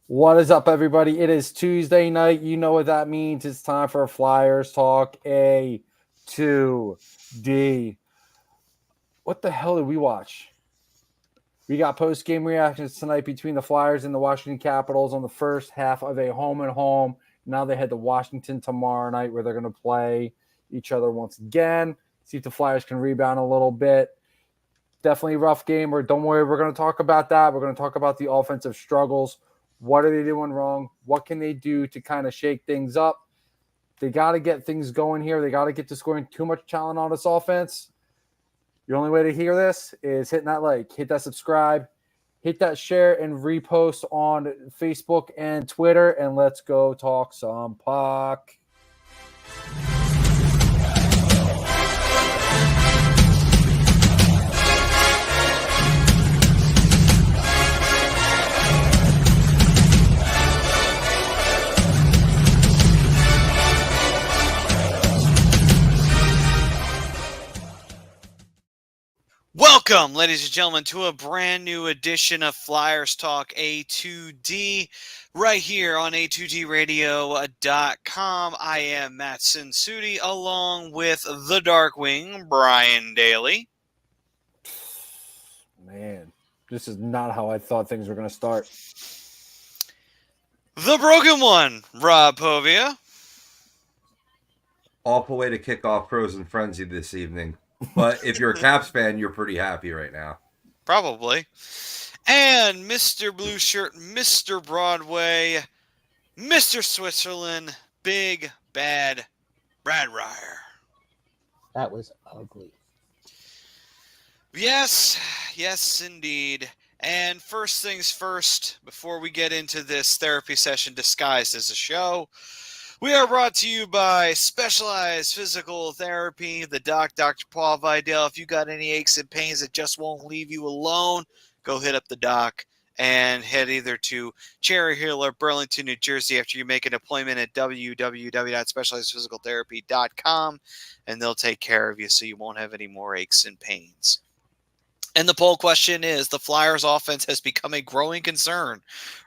What is up, everybody? It is Tuesday night. You know what that means. It's time for Flyers Talk A to D. What the hell did we watch? We got post-game reactions tonight between the Flyers and the Washington Capitals on the first half of a home and home. Now they head to Washington tomorrow night where they're going to play each other once again. See if the Flyers can rebound a little bit. Definitely a rough game. Or don't worry, we're going to talk about that. We're going to talk about the offensive struggles. What are they doing wrong? What can they do to kind of shake things up? They got to get things going here. They got to get to scoring too much talent on this offense. The only way to hear this is hitting that like, hit that subscribe, hit that share, and repost on Facebook and Twitter. And let's go talk some puck. Welcome, ladies and gentlemen, to a brand new edition of Flyers Talk A2D right here on A2DRadio.com. I am Matt Sinsudi along with the Darkwing, Brian Daly. Man, this is not how I thought things were going to start. The Broken One, Rob Povia. Awful way to kick off Frozen Frenzy this evening. But if you're a Caps fan, you're pretty happy right now. Probably. And Mr. Blue Shirt, Mr. Broadway, Mr. Switzerland, Big Bad Brad Ryer. That was ugly. Yes, indeed. And first things first, before we get into this therapy session disguised as a show, we are brought to you by Specialized Physical Therapy, the doc, Dr. Paul Vidal. If you got any aches and pains that just won't leave you alone, go hit up the doc and head either to Cherry Hill or Burlington, New Jersey after you make an appointment at www.specializedphysicaltherapy.com, and they'll take care of you so you won't have any more aches and pains. And the poll question is, the Flyers offense has become a growing concern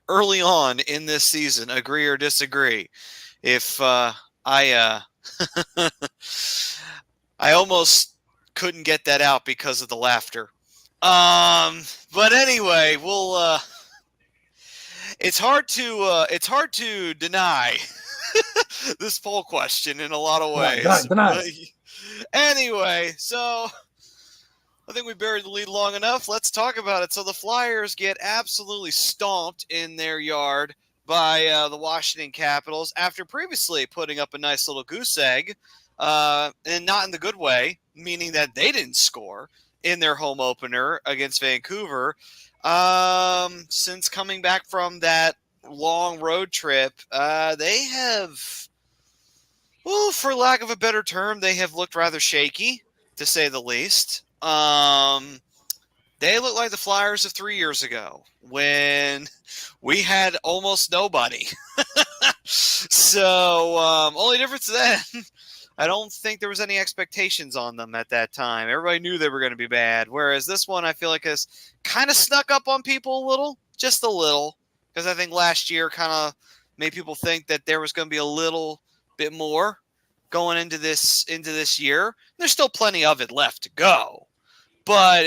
early on in this season. Agree or disagree? If I almost couldn't get that out because of the laughter. But anyway, we'll it's hard to deny this poll question in a lot of ways. Deny. Anyway, so I think we buried the lead long enough. Let's talk about it. So the Flyers get absolutely stomped in their yard by the Washington Capitals after previously putting up a nice little goose egg, and not in the good way, meaning that they didn't score in their home opener against Vancouver. Since coming back from that long road trip, they have, for lack of a better term, they have looked rather shaky, to say the least. They look like the Flyers of 3 years ago when we had almost nobody. So, only difference then, I don't think there was any expectations on them at that time. Everybody knew they were going to be bad. Whereas this one, I feel like has kind of snuck up on people a little, just a little, because I think last year kind of made people think that there was going to be a little bit more going into this year. There's still plenty of it left to go, but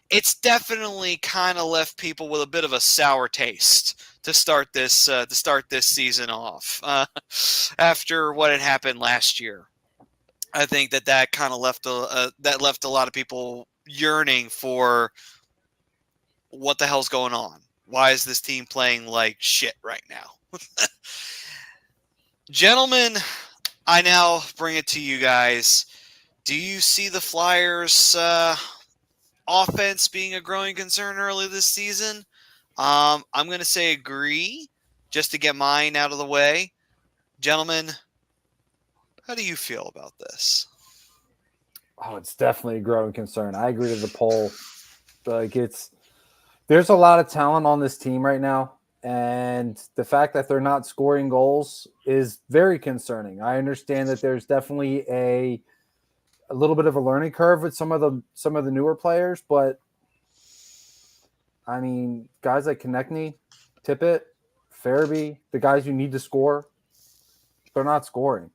it's definitely kind of left people with a bit of a sour taste to start this season off after what had happened last year. I think that kind of left a lot of people yearning for what the hell's going on. Why is this team playing like shit right now? Gentlemen, I now bring it to you guys. Do you see the Flyers offense being a growing concern early this season? I'm going to say agree, just to get mine out of the way. Gentlemen, how do you feel about this? Oh, it's definitely a growing concern. I agree to the poll. There's a lot of talent on this team right now, and the fact that they're not scoring goals is very concerning. I understand that there's definitely a little bit of a learning curve with some of the newer players, but I mean, guys like Konechny, Tippett, Farabee, the guys who need to score, they're not scoring.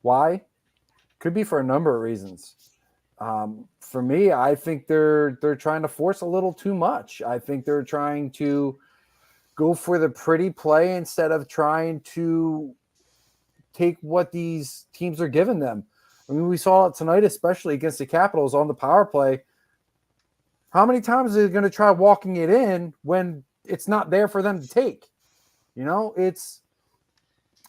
Why? Could be for a number of reasons. For me, I think they're trying to force a little too much. I think they're trying to go for the pretty play instead of trying to take what these teams are giving them. I mean, we saw it tonight, especially against the Capitals on the power play. How many times are they going to try walking it in when it's not there for them to take? You know, it's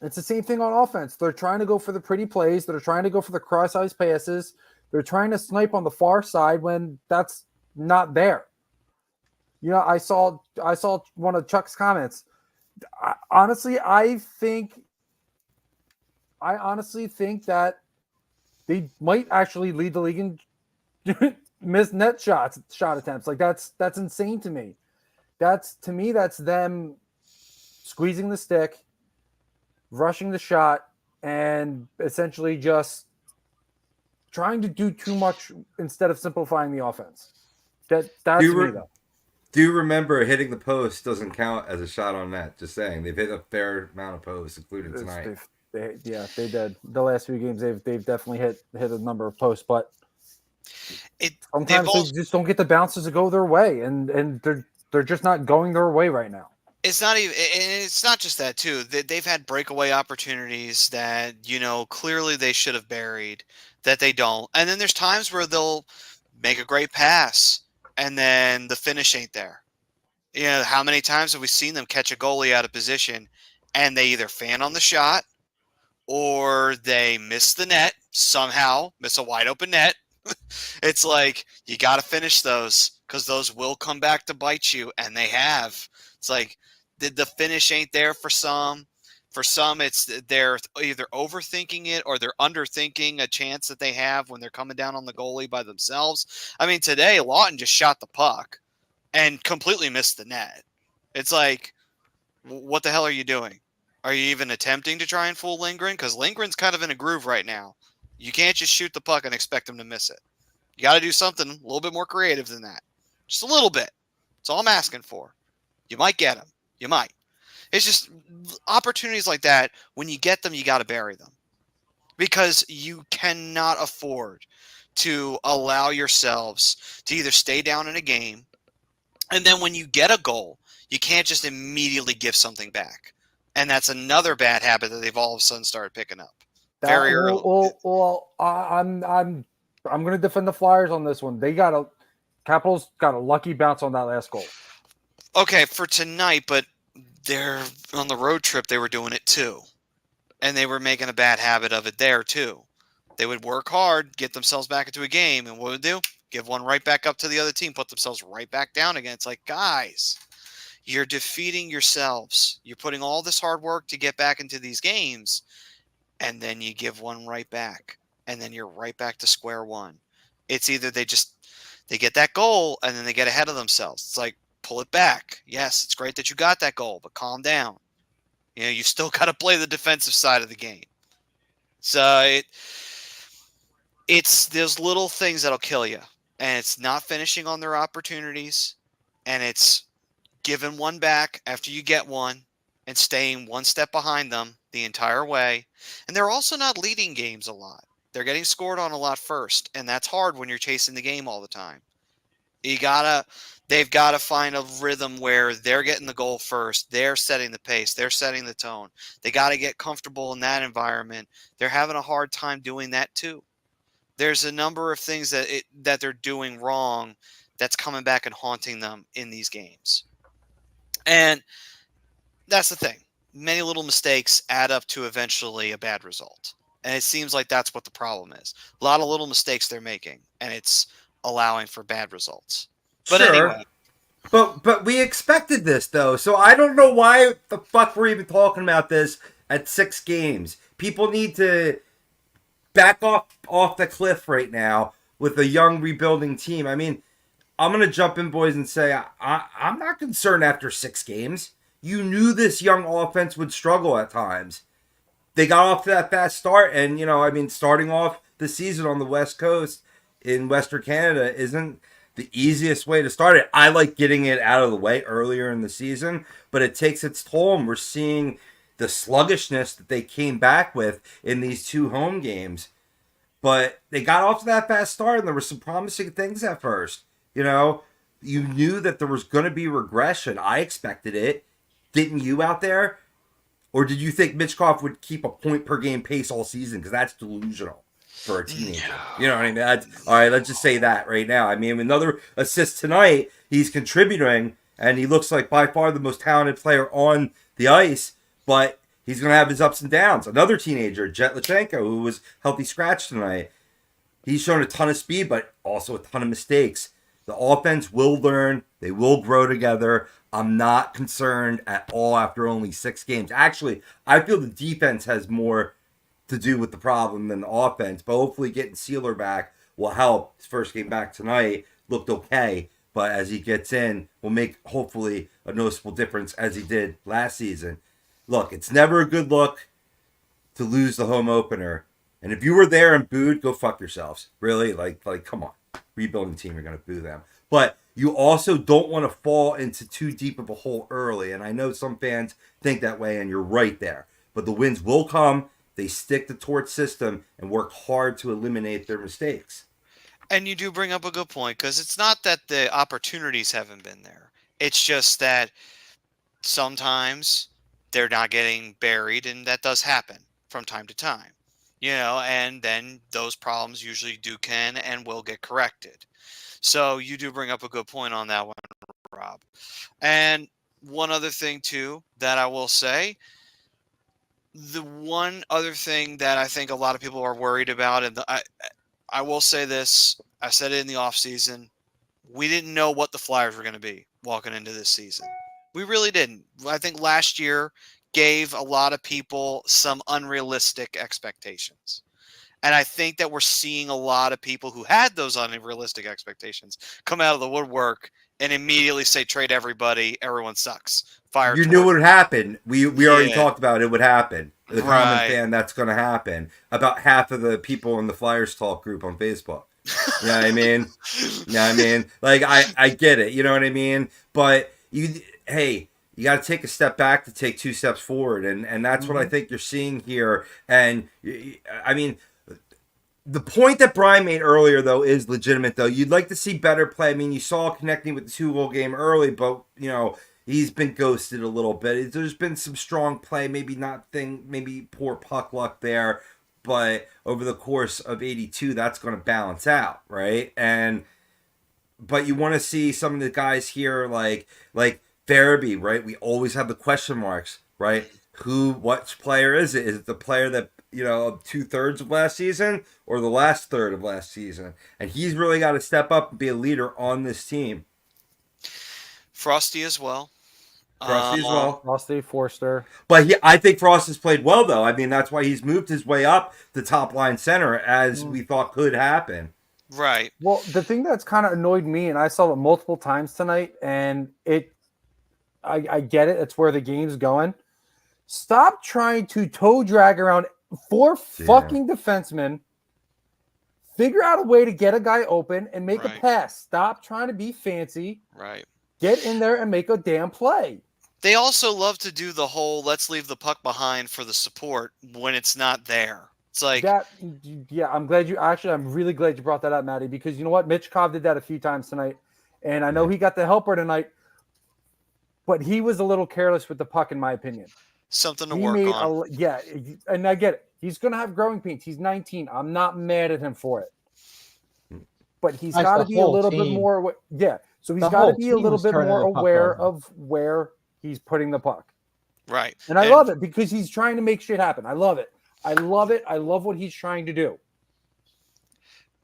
the same thing on offense. They're trying to go for the pretty plays. They're trying to go for the cross-ice passes. They're trying to snipe on the far side when that's not there. You know, I saw one of Chuck's comments. Honestly, I honestly think that they might actually lead the league in missed net shot attempts. Like that's insane to me. That's them squeezing the stick, rushing the shot, and essentially just trying to do too much instead of simplifying the offense. That's me though. Do you remember hitting the post doesn't count as a shot on net? Just saying, they've hit a fair amount of posts, including tonight. They did. The last few games, they've definitely hit a number of posts, but sometimes they just don't get the bounces to go their way, and they're just not going their way right now. It's not even. It's not just that too. They've had breakaway opportunities that clearly they should have buried that they don't, and then there's times where they'll make a great pass and then the finish ain't there. How many times have we seen them catch a goalie out of position and they either fan on the shot or they miss the net somehow, miss a wide open net. It's like you got to finish those because those will come back to bite you, and they have. It's like the finish ain't there for some. For some, it's they're either overthinking it or they're underthinking a chance that they have when they're coming down on the goalie by themselves. I mean, today Lawton just shot the puck and completely missed the net. It's like, what the hell are you doing? Are you even attempting to try and fool Lindgren? Because Lindgren's kind of in a groove right now. You can't just shoot the puck and expect him to miss it. You got to do something a little bit more creative than that. Just a little bit. That's all I'm asking for. You might get him. You might. It's just opportunities like that. When you get them, you got to bury them. Because you cannot afford to allow yourselves to either stay down in a game, and then when you get a goal, you can't just immediately give something back. And that's another bad habit that they've all of a sudden started picking up. Very early. Well, I'm going to defend the Flyers on this one. Capitals got a lucky bounce on that last goal. Okay, for tonight, but they're on the road trip. They were doing it too, and they were making a bad habit of it there too. They would work hard, get themselves back into a game, and what would they do? Give one right back up to the other team, put themselves right back down again. It's like, guys, you're defeating yourselves. You're putting all this hard work to get back into these games, and then you give one right back, and then you're right back to square one. It's either they get that goal, and then they get ahead of themselves. It's like, pull it back. Yes, it's great that you got that goal, but calm down. You still got to play the defensive side of the game. So it's those little things that'll kill you. And it's not finishing on their opportunities. And it's giving one back after you get one and staying one step behind them the entire way. And they're also not leading games a lot. They're getting scored on a lot first. And that's hard when you're chasing the game all the time. They've got to find a rhythm where they're getting the goal first. They're setting the pace. They're setting the tone. They got to get comfortable in that environment. They're having a hard time doing that too. There's a number of things that they're doing wrong that's coming back and haunting them in these games. And that's the thing. Many little mistakes add up to eventually a bad result. And it seems like that's what the problem is. A lot of little mistakes they're making, and it's allowing for bad results. But sure. anyway. But we expected this, though, so I don't know why the fuck we're even talking about this at 6 games. People need to back off the cliff right now with a young rebuilding team. I mean, I'm going to jump in, boys, and say I'm not concerned after 6 games. You knew this young offense would struggle at times. They got off to that fast start, and, starting off the season on the West Coast in Western Canada the easiest way to start it. I like getting it out of the way earlier in the season, but it takes its toll, and we're seeing the sluggishness that they came back with in these 2 home games. But they got off to that fast start, and there were some promising things at first. You know, you knew that there was going to be regression. I expected it. Didn't you out there? Or did you think Mitchkov would keep a point per game pace all season? Because that's delusional for a teenager. You know what I mean? That's, all right, let's just say that right now. I mean, another assist tonight, he's contributing, and he looks like by far the most talented player on the ice, but he's going to have his ups and downs. Another teenager, Jet Lachenko, who was healthy scratch tonight, he's shown a ton of speed, but also a ton of mistakes. The offense will learn. They will grow together. I'm not concerned at all after only 6 games. Actually, I feel the defense has more to do with the problem than the offense, but hopefully getting Sealer back will help. His first game back tonight looked okay, but as he gets in, will make hopefully a noticeable difference as he did last season. Look, it's never a good look to lose the home opener. And if you were there and booed, go fuck yourselves. Really? Like come on. Rebuilding team, you're going to boo them. But you also don't want to fall into too deep of a hole early. And I know some fans think that way, and you're right there. But the wins will come. They stick to Tort's system and work hard to eliminate their mistakes. And you do bring up a good point, because it's not that the opportunities haven't been there. It's just that sometimes they're not getting buried, and that does happen from time to time. You know, and then those problems usually can and will get corrected. So you do bring up a good point on that one, Rob. And one other thing, too, that I will say, the one other thing that I think a lot of people are worried about, and I will say this, I said it in the offseason, we didn't know what the Flyers were going to be walking into this season. We really didn't. I think last year gave a lot of people some unrealistic expectations. And I think that we're seeing a lot of people who had those unrealistic expectations come out of the woodwork and immediately say, trade everybody, everyone sucks. Fire You Tort. knew it would happen. We already talked about it would happen. The common Right. fan, that's going to happen. About half of the people in the Flyers Talk group on Facebook. You know what I mean? You know what I mean? Like, I get it. You know what I mean? But, you got to take a step back to take 2 steps forward. And that's what I think you're seeing here. And, I mean, the point that Brian made earlier, though, is legitimate, though. You'd like to see better play. I mean, you saw connecting with the 2-goal game early, but, you know, he's been ghosted a little bit. There's been some strong play, maybe poor puck luck there, but over the course of 82, that's going to balance out, right? But you want to see some of the guys here, like Farabee, right? We always have the question marks, right? What player is it? Is it the player that, you know, 2/3 of last season or the last third of last season? And he's really got to step up and be a leader on this team. Frosty as well. Frosty, Forster. But I think Frost has played well, though. I mean, that's why he's moved his way up the top line center, as we thought could happen. Right. Well, the thing that's kind of annoyed me, and I saw it multiple times tonight, and I get it. It's where the game's going. Stop trying to toe drag around 4 fucking defensemen. Figure out a way to get a guy open and make a pass. Stop trying to be fancy. Right. Get in there and make a damn play. They also love to do the whole let's leave the puck behind for the support when it's not there. It's like that. Yeah, I'm really glad you brought that up, Maddie, because you know what? Mitch Cobb did that a few times tonight, and I know he got the helper tonight, but he was a little careless with the puck, in my opinion. Something to work on. And I get it. He's going to have growing pains. He's 19. I'm not mad at him for it. But he's got to be a little bit more. Yeah. So he's got to be a little bit more aware of where he's putting the puck. Right. And I love it because he's trying to make shit happen. I love it. I love it. I love what he's trying to do.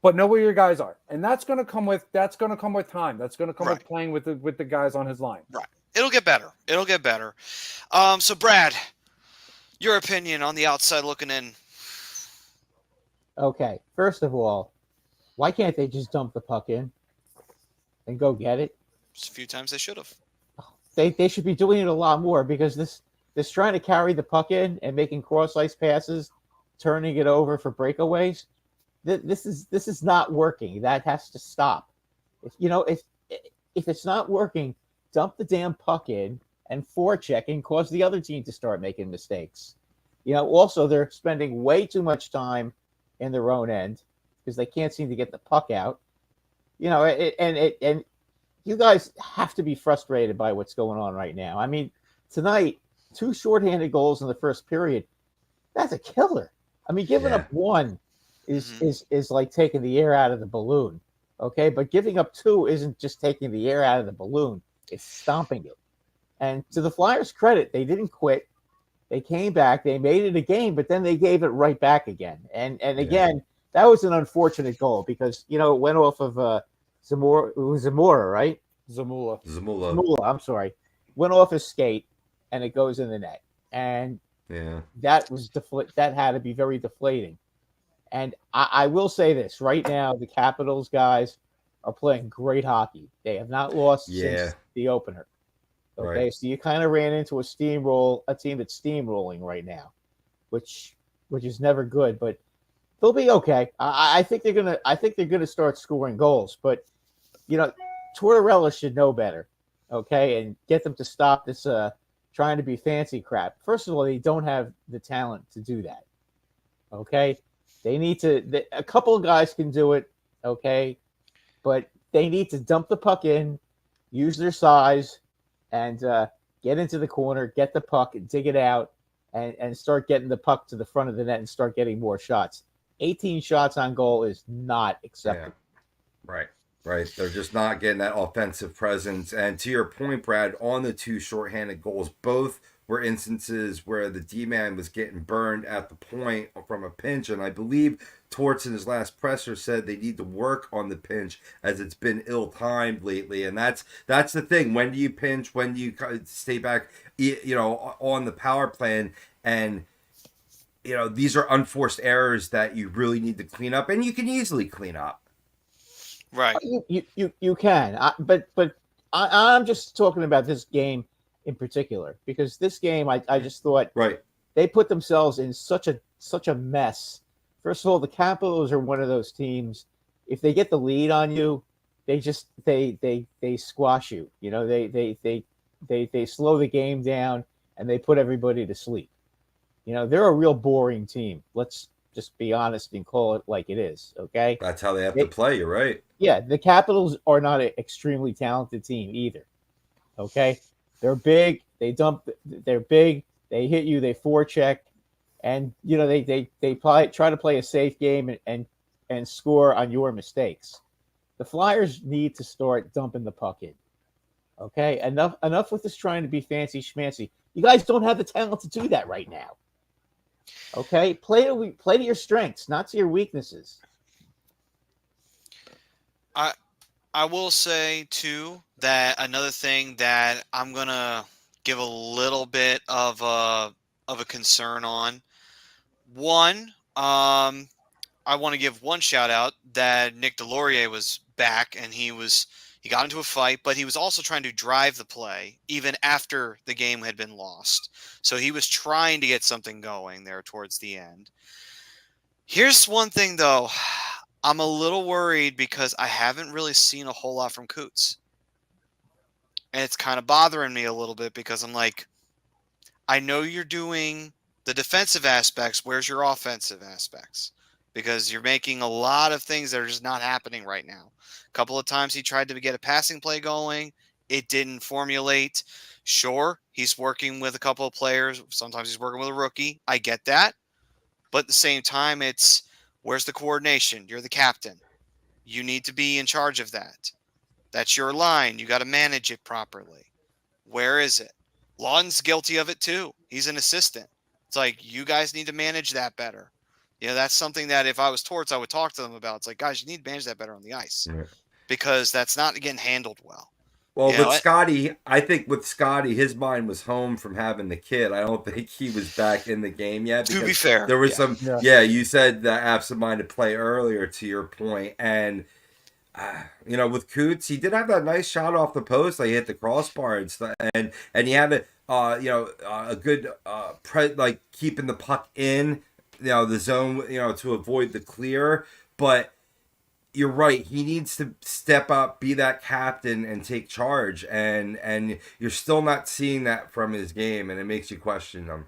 But know where your guys are. And that's going to come with time. That's going to come with playing with the guys on his line. Right. It'll get better. So Brad, your opinion on the outside looking in. Okay. First of all, why can't they just dump the puck in and go get it? Just a few times they should have. They should be doing it a lot more, because this trying to carry the puck in and making cross-ice passes, turning it over for breakaways, this is not working. That has to stop. If it's not working, dump the damn puck in and forecheck and cause the other team to start making mistakes. Also they're spending way too much time in their own end because they can't seem to get the puck out. And you guys have to be frustrated by what's going on right now. I mean, tonight, 2 shorthanded goals in the first period. That's a killer. I mean, giving up one is like taking the air out of the balloon. Okay, but giving up 2 isn't just taking the air out of the balloon; it's stomping it. And to the Flyers' credit, they didn't quit. They came back. They made it a game, but then they gave it right back again. And again, that was an unfortunate goal because it went off of Zamora. It was Zamora, right? Zamula. I'm sorry. Went off his skate, and it goes in the net. And that was that had to be very deflating. And I will say this right now: the Capitals guys are playing great hockey. They have not lost since the opener. Okay, so you kind of ran into a team that's steamrolling right now, which is never good. But they'll be okay. I think they're gonna start scoring goals. But Tortorella should know better. Okay, and get them to stop this trying to be fancy crap. First of all, they don't have the talent to do that. Okay. They need to. A couple of guys can do it, okay, but they need to dump the puck in, use their size, and get into the corner, get the puck, and dig it out, and start getting the puck to the front of the net and start getting more shots. 18 shots on goal is not acceptable. Yeah. Right. They're just not getting that offensive presence. And to your point, Brad, on the 2 shorthanded goals, both were instances where the D-man was getting burned at the point from a pinch. And I believe Torts in his last presser said they need to work on the pinch as it's been ill-timed lately. And that's the thing. When do you pinch? When do you stay back, on the power play? And these are unforced errors that you really need to clean up. And you can easily clean up. Right. You can. But I'm just talking about this game in particular, because this game I just thought they put themselves in such a mess. First of all, the Capitals are one of those teams. If they get the lead on you, they squash you. They slow the game down and they put everybody to sleep. They're a real boring team. Let's just be honest and call it like it is. Okay, that's how they have to play. You're right. Yeah, the Capitals are not an extremely talented team either. Okay. They're big. They're big. They hit you. They forecheck, and they try to play a safe game and score on your mistakes. The Flyers need to start dumping the puck in. Okay, enough with this trying to be fancy schmancy. You guys don't have the talent to do that right now. Okay, play to your strengths, not to your weaknesses. I will say too that another thing that I'm gonna give a little bit of a concern on. One, I want to give one shout out that Nick Delorier was back and he got into a fight, but he was also trying to drive the play even after the game had been lost. So he was trying to get something going there towards the end. Here's one thing though. I'm a little worried because I haven't really seen a whole lot from Coots. And it's kind of bothering me a little bit because I'm like, I know you're doing the defensive aspects. Where's your offensive aspects? Because you're making a lot of things that are just not happening right now. A couple of times he tried to get a passing play going. It didn't formulate. Sure, he's working with a couple of players. Sometimes he's working with a rookie. I get that. But at the same time, it's, where's the coordination? You're the captain. You need to be in charge of that. That's your line. You got to manage it properly. Where is it? Lawton's guilty of it too. He's an assistant. It's like, you guys need to manage that better. That's something that if I was Torts, I would talk to them about. It's like, guys, you need to manage that better on the ice because that's not getting handled well. Well, with Scotty, I think with Scotty, his mind was home from having the kid. I don't think he was back in the game yet. To be fair. There was some, you said the absent-minded play earlier to your point. And, with Coots, he did have that nice shot off the post. Like, he hit the crossbar and stuff. And he had a good, keeping the puck in, the zone, to avoid the clear. But you're right. He needs to step up, be that captain, and take charge. And you're still not seeing that from his game, and it makes you question him.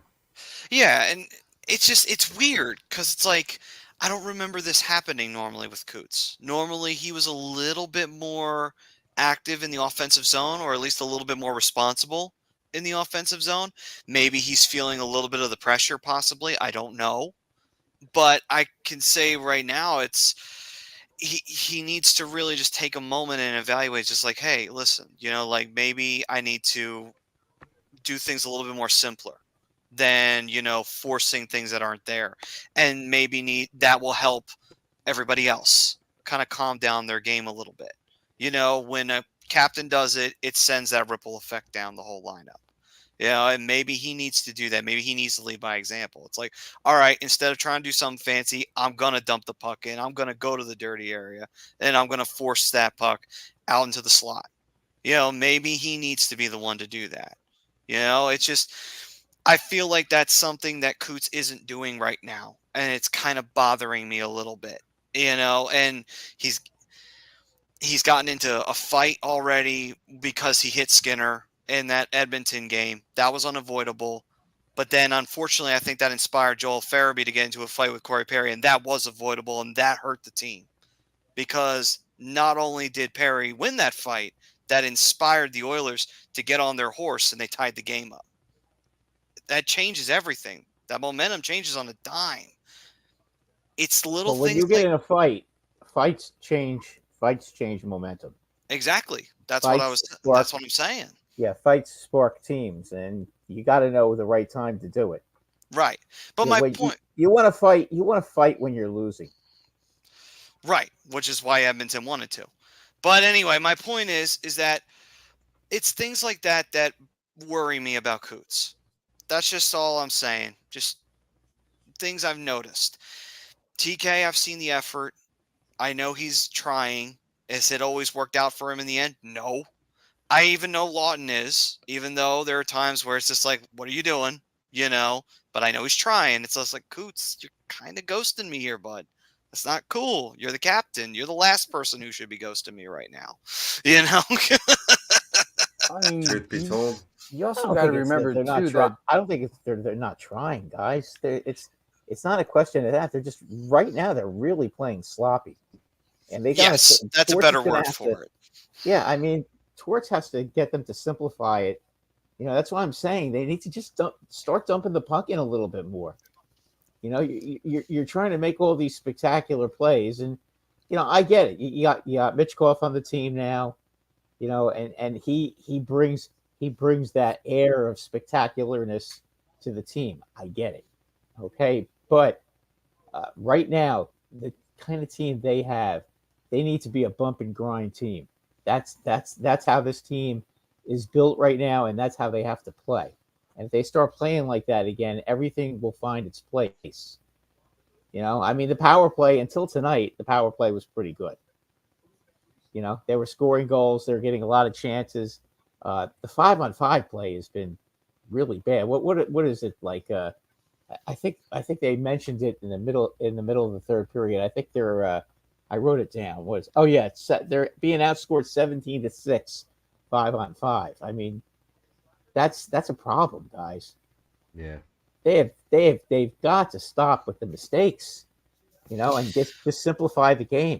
Yeah, and it's weird because it's like I don't remember this happening normally with Coots. Normally he was a little bit more active in the offensive zone, or at least a little bit more responsible in the offensive zone. Maybe he's feeling a little bit of the pressure, possibly. I don't know. But I can say right now he needs to really just take a moment and evaluate, just like, hey, listen, like maybe I need to do things a little bit more simpler than forcing things that aren't there, and maybe that will help everybody else kind of calm down their game a little bit. When a captain does it, it sends that ripple effect down the whole lineup. And maybe he needs to do that. Maybe he needs to lead by example. It's like, all right, instead of trying to do something fancy, I'm going to dump the puck in. I'm going to go to the dirty area, and I'm going to force that puck out into the slot. Maybe he needs to be the one to do that. It's just, I feel like that's something that Coots isn't doing right now, and it's kind of bothering me a little bit, and he's gotten into a fight already because he hit Skinner in that Edmonton game. That was unavoidable. But then, unfortunately, I think that inspired Joel Farabee to get into a fight with Corey Perry, and that was avoidable, and that hurt the team. Because not only did Perry win that fight, that inspired the Oilers to get on their horse, and they tied the game up. That changes everything. That momentum changes on a dime. It's little But when things you get like in a fight, fights change momentum. exactly. That's Fights what I'm saying. Yeah, fights spark teams, and you got to know the right time to do it. Right. But my point, you want to fight. You want to fight when you're losing. right, which is why Edmonton wanted to. But anyway, my point is that it's things like that that worry me about Coots. That's just all I'm saying. Just things I've noticed. TK, I've seen the effort. I know he's trying. Has it always worked out for him in the end? No. I even know Lawton is, even though there are times where it's just like, what are you doing? But I know he's trying. It's just like, Coots, you're kind of ghosting me here, bud. That's not cool. You're the captain. You're the last person who should be ghosting me right now. I mean, Truth be told, you also got to remember too that I don't think they're not trying, guys. It's not a question of that. They're just right now they're really playing sloppy, and they got yes, that's a better word for it. Yeah, I mean, Torts has to get them to simplify it. That's why I'm saying they need to just start dumping the puck in a little bit more. You're trying to make all these spectacular plays, and I get it. You got Mitchkoff on the team now, and he brings that air of spectacularness to the team. I get it. Okay, but right now the kind of team they have, they need to be a bump and grind team. That's how this team is built right now, and that's how they have to play. And if they start playing like that again, everything will find its place. I mean, the power play until tonight, the power play was pretty good. They were scoring goals. They're getting a lot of chances. The 5-on-5 play has been really bad. What is it like? I think they mentioned it in the middle of the third period. I think they're. I wrote it down. They're being outscored 17-6, 5-on-5. I mean, that's a problem, guys. Yeah. They've got to stop with the mistakes, and just simplify the game.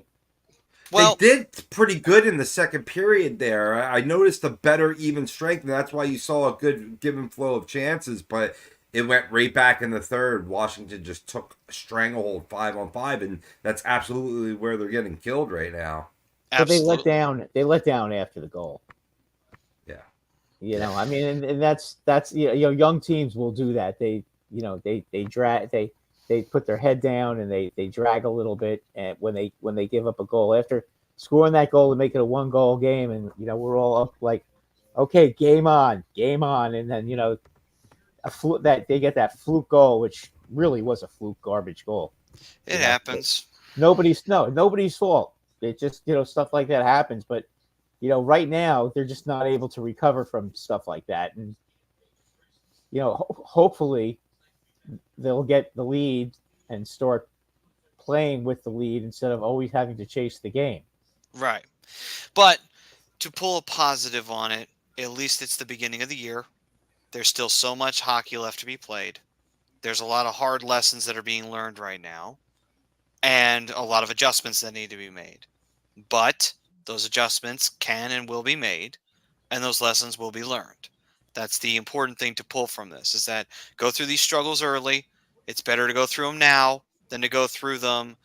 Well, they did pretty good in the second period there. I noticed a better even strength, and that's why you saw a good give and flow of chances, but it went right back in the third. Washington just took a stranglehold 5-on-5, and that's absolutely where they're getting killed right now. Absolutely. But they let down after the goal. Yeah. I mean, and that's young teams will do that. They drag, they put their head down and they drag a little bit, and when they give up a goal after scoring that goal to make it a 1-goal game, and we're all up like, okay, game on, and then that they get that fluke goal, which really was a fluke garbage goal. It happens. Nobody's fault. It just stuff like that happens, but right now they're just not able to recover from stuff like that, and hopefully they'll get the lead and start playing with the lead instead of always having to chase the game. Right. But to pull a positive on it, at least it's the beginning of the year. There's still so much hockey left to be played. There's a lot of hard lessons that are being learned right now, and a lot of adjustments that need to be made. But those adjustments can and will be made, and those lessons will be learned. That's the important thing to pull from this, is that go through these struggles early. It's better to go through them now than to go through them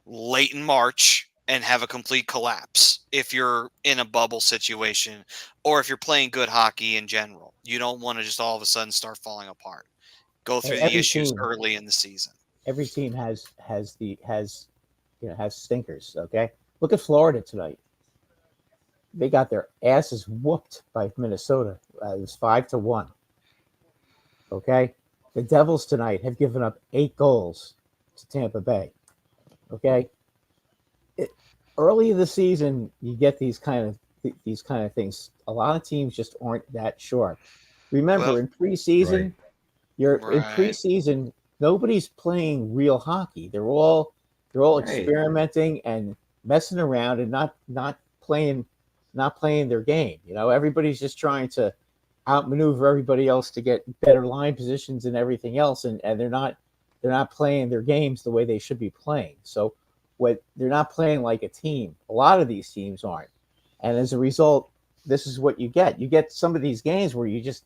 late in March and have a complete collapse if you're in a bubble situation or if you're playing good hockey in general. You don't want to just all of a sudden start falling apart. Go through the issues early in the season. Every team has stinkers. Okay, look at Florida tonight. They got their asses whooped by Minnesota. It was 5-1. Okay, the Devils tonight have given up 8 goals to Tampa Bay. Okay, early in the season, you get these kind of things. A lot of teams just aren't that sharp. Remember, in preseason, in preseason, nobody's playing real hockey. They're all experimenting and messing around and not playing their game. Everybody's just trying to outmaneuver everybody else to get better line positions and everything else, and they're not playing their games the way they should be playing. So they're not playing like a team. A lot of these teams aren't. And as a result, this is what you get. You get some of these games where you just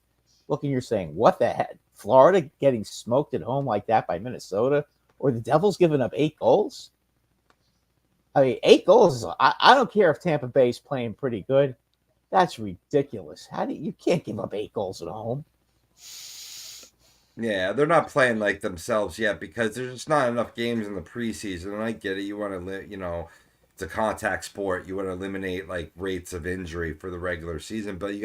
look and you're saying, what the heck? Florida getting smoked at home like that by Minnesota, or the Devils giving up 8 goals? I mean, 8 goals. I don't care if Tampa Bay's playing pretty good. That's ridiculous. You can't give up 8 goals at home? Yeah, they're not playing like themselves yet because there's just not enough games in the preseason. And I get it. You want to, it's a contact sport. You want to eliminate like rates of injury for the regular season. But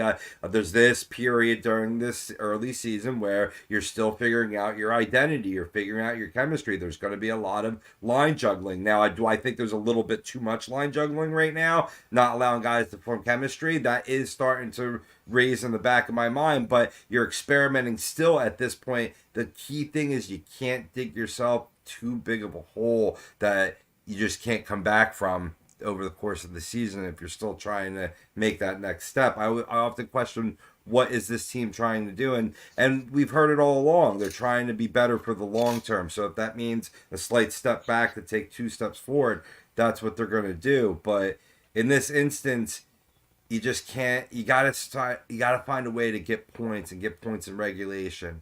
there's this period during this early season where you're still figuring out your identity. You're figuring out your chemistry. There's going to be a lot of line juggling. Now, I think there's a little bit too much line juggling right now, not allowing guys to form chemistry. That is starting to raise in the back of my mind, but you're experimenting still at this point. The key thing is you can't dig yourself too big of a hole that you just can't come back from over the course of the season if you're still trying to make that next step. I often question, what is this team trying to do? And we've heard it all along. They're trying to be better for the long term. So if that means a slight step back to take 2 steps forward, that's what they're going to do. But in this instance, you just can't. You gotta find a way to get points in regulation.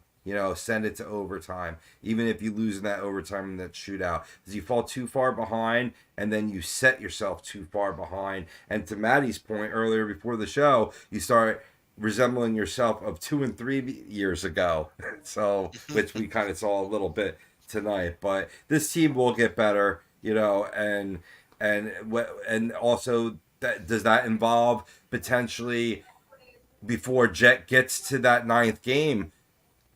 Send it to overtime. Even if you lose in that overtime in that shootout, because you fall too far behind, and then you set yourself too far behind. And to Maddie's point earlier before the show, you start resembling yourself of 2 and 3 years ago. So, which we kind of saw a little bit tonight. But this team will get better. And also. Does that involve potentially, before Jet gets to that 9th game,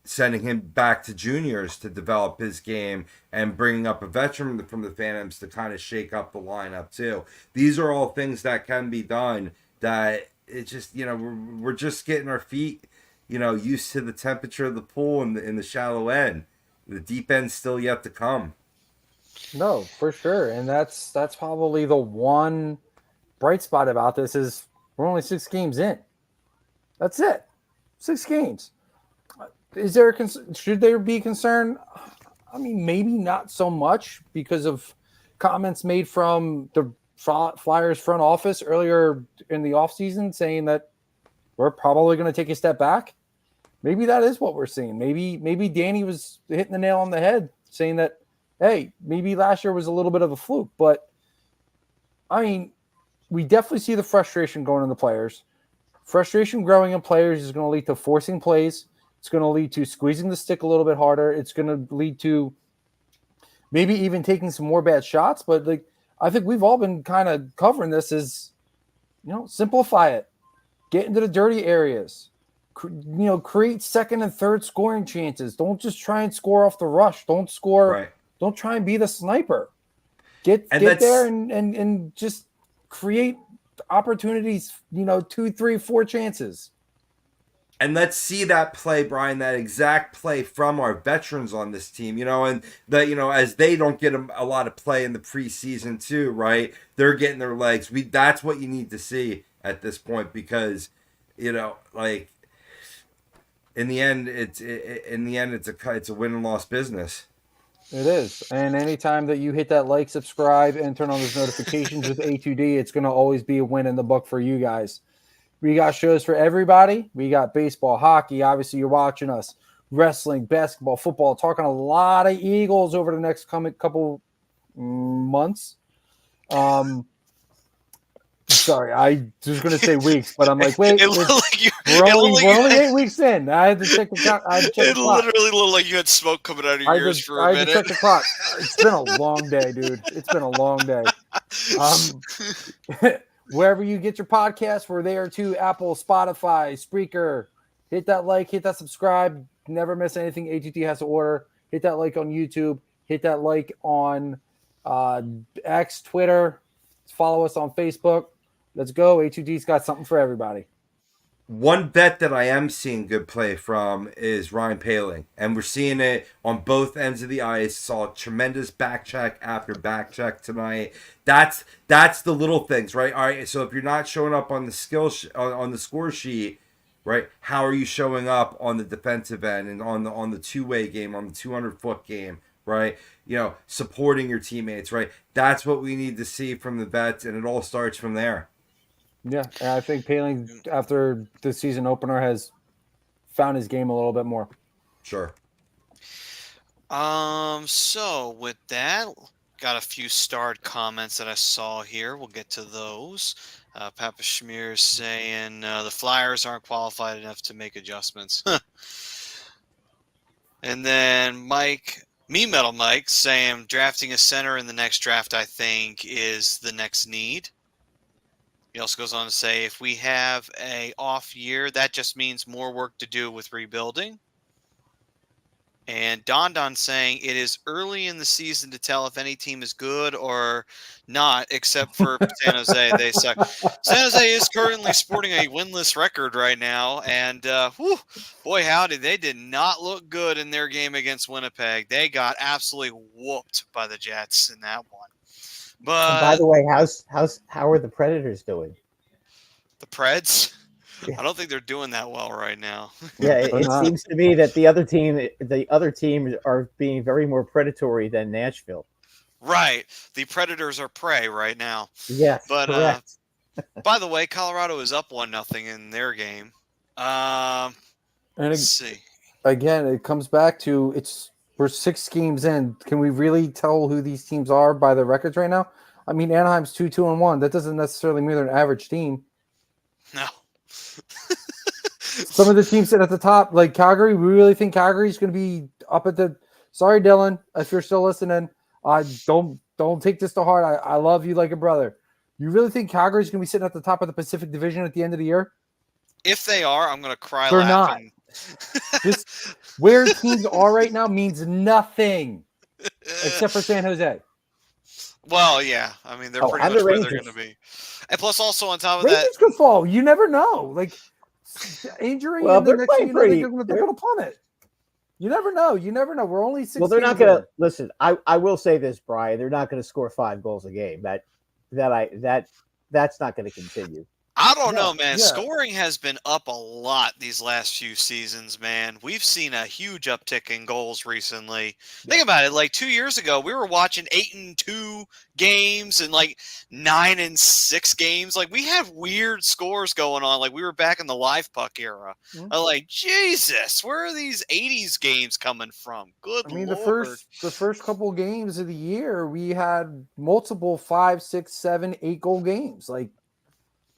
sending him back to juniors to develop his game and bringing up a veteran from the Phantoms to kind of shake up the lineup too? These are all things that can be done. That it's just we're just getting our feet used to the temperature of the pool in the shallow end. The deep end's still yet to come. No, for sure, and that's probably the one bright spot about this is we're only 6 games in. That's it. 6 games. Is there should there be concern? I mean, maybe not so much because of comments made from the Flyers front office earlier in the offseason saying that we're probably going to take a step back. Maybe that is what we're seeing. Maybe Danny was hitting the nail on the head saying that, hey, maybe last year was a little bit of a fluke. But, I mean, we definitely see the frustration going in the players. Frustration growing in players is going to lead to forcing plays. It's going to lead to squeezing the stick a little bit harder. It's going to lead to maybe even taking some more bad shots. But I think we've all been kind of covering this as, simplify it. Get into the dirty areas. Create second and third scoring chances. Don't just try and score off the rush. Don't score. Right. Don't try and be the sniper. Get there and just create opportunities, 2, 3, 4 chances. And let's see that play, Brian, that exact play from our veterans on this team, and as they don't get a lot of play in the preseason too, right? They're getting their legs. That's what you need to see at this point because, like in the end, it's a win and loss business. It is. And anytime that you hit that like, subscribe, and turn on those notifications with A2D, it's going to always be a win in the book for you guys. We got shows for everybody. We got baseball, hockey. Obviously, you're watching us. Wrestling, basketball, football. Talking a lot of Eagles over the next couple months. Sorry, I was going to say weeks, but I'm like, wait. We're only 8 weeks in. I had to check the clock. It literally looked like you had smoke coming out of your ears for a minute. I had to check the clock. It's been a long day, dude. It's been a long day. Wherever you get your podcasts, we're there too. Apple, Spotify, Spreaker. Hit that like, hit that subscribe. Never miss anything ATT has to order. Hit that like on YouTube. Hit that like on X, Twitter. Follow us on Facebook. Let's go. A2D's got something for everybody. One bet that I am seeing good play from is Ryan Poehling, and we're seeing it on both ends of the ice. Saw a tremendous back check after back check tonight. That's the little things, right? All right. So if you're not showing up on the on the score sheet, right? How are you showing up on the defensive end and on the two-way game, on the 200-foot game, right? Supporting your teammates, right? That's what we need to see from the vets, and it all starts from there. Yeah, and I think Poehling, after the season opener, has found his game a little bit more. Sure. So with that, got a few starred comments that I saw here. We'll get to those. Papa Schmear saying the Flyers aren't qualified enough to make adjustments. And then Metal Mike saying drafting a center in the next draft, I think, is the next need. He also goes on to say, if we have a off year, that just means more work to do with rebuilding. And Don saying it is early in the season to tell if any team is good or not, except for San Jose. They suck. San Jose is currently sporting a winless record right now. And boy, howdy, they did not look good in their game against Winnipeg. They got absolutely whooped by the Jets in that one. But and by the way, how are the Predators doing? The Preds? I don't think they're doing that well right now. Yeah, it seems to me that the other teams are being very more predatory than Nashville. Right. The Predators are prey right now. Yes, but correct. By the way, Colorado is up 1-0 in their game. Let's see. Again, it comes back to we're 6 games in. Can we really tell who these teams are by their records right now? I mean, Anaheim's 2-2-1. That doesn't necessarily mean they're an average team. No. Some of the teams sit at the top, like Calgary. We really think Calgary's going to be up at the. Sorry, Dylan, if you're still listening. Don't take this to heart. I love you like a brother. You really think Calgary's going to be sitting at the top of the Pacific Division at the end of the year? If they are, I'm going to cry. They're laughing. Not. Where teams are right now means nothing except for San Jose. Well, yeah. I mean, they're pretty much where they're going to be. And plus, also on top of Rangers that, could fall. You never know. Like injury, well, and the they're next thing you know, pretty. They're going to plummet. You never know. We're only 6. Well, they're not going to listen. I will say this, Brian. They're not going to score 5 goals a game. That's not going to continue. I don't know, man. Yeah. Scoring has been up a lot these last few seasons, man. We've seen a huge uptick in goals recently. Yeah. Think about it. Like 2 years ago, we were watching 8-2 games and like 9-6 games. Like we had weird scores going on. Like we were back in the live puck era. Mm-hmm. I'm like, Jesus, where are these 80s games coming from? Good Lord. the first couple games of the year, we had multiple 5, 6, 7, 8 goal games. Like,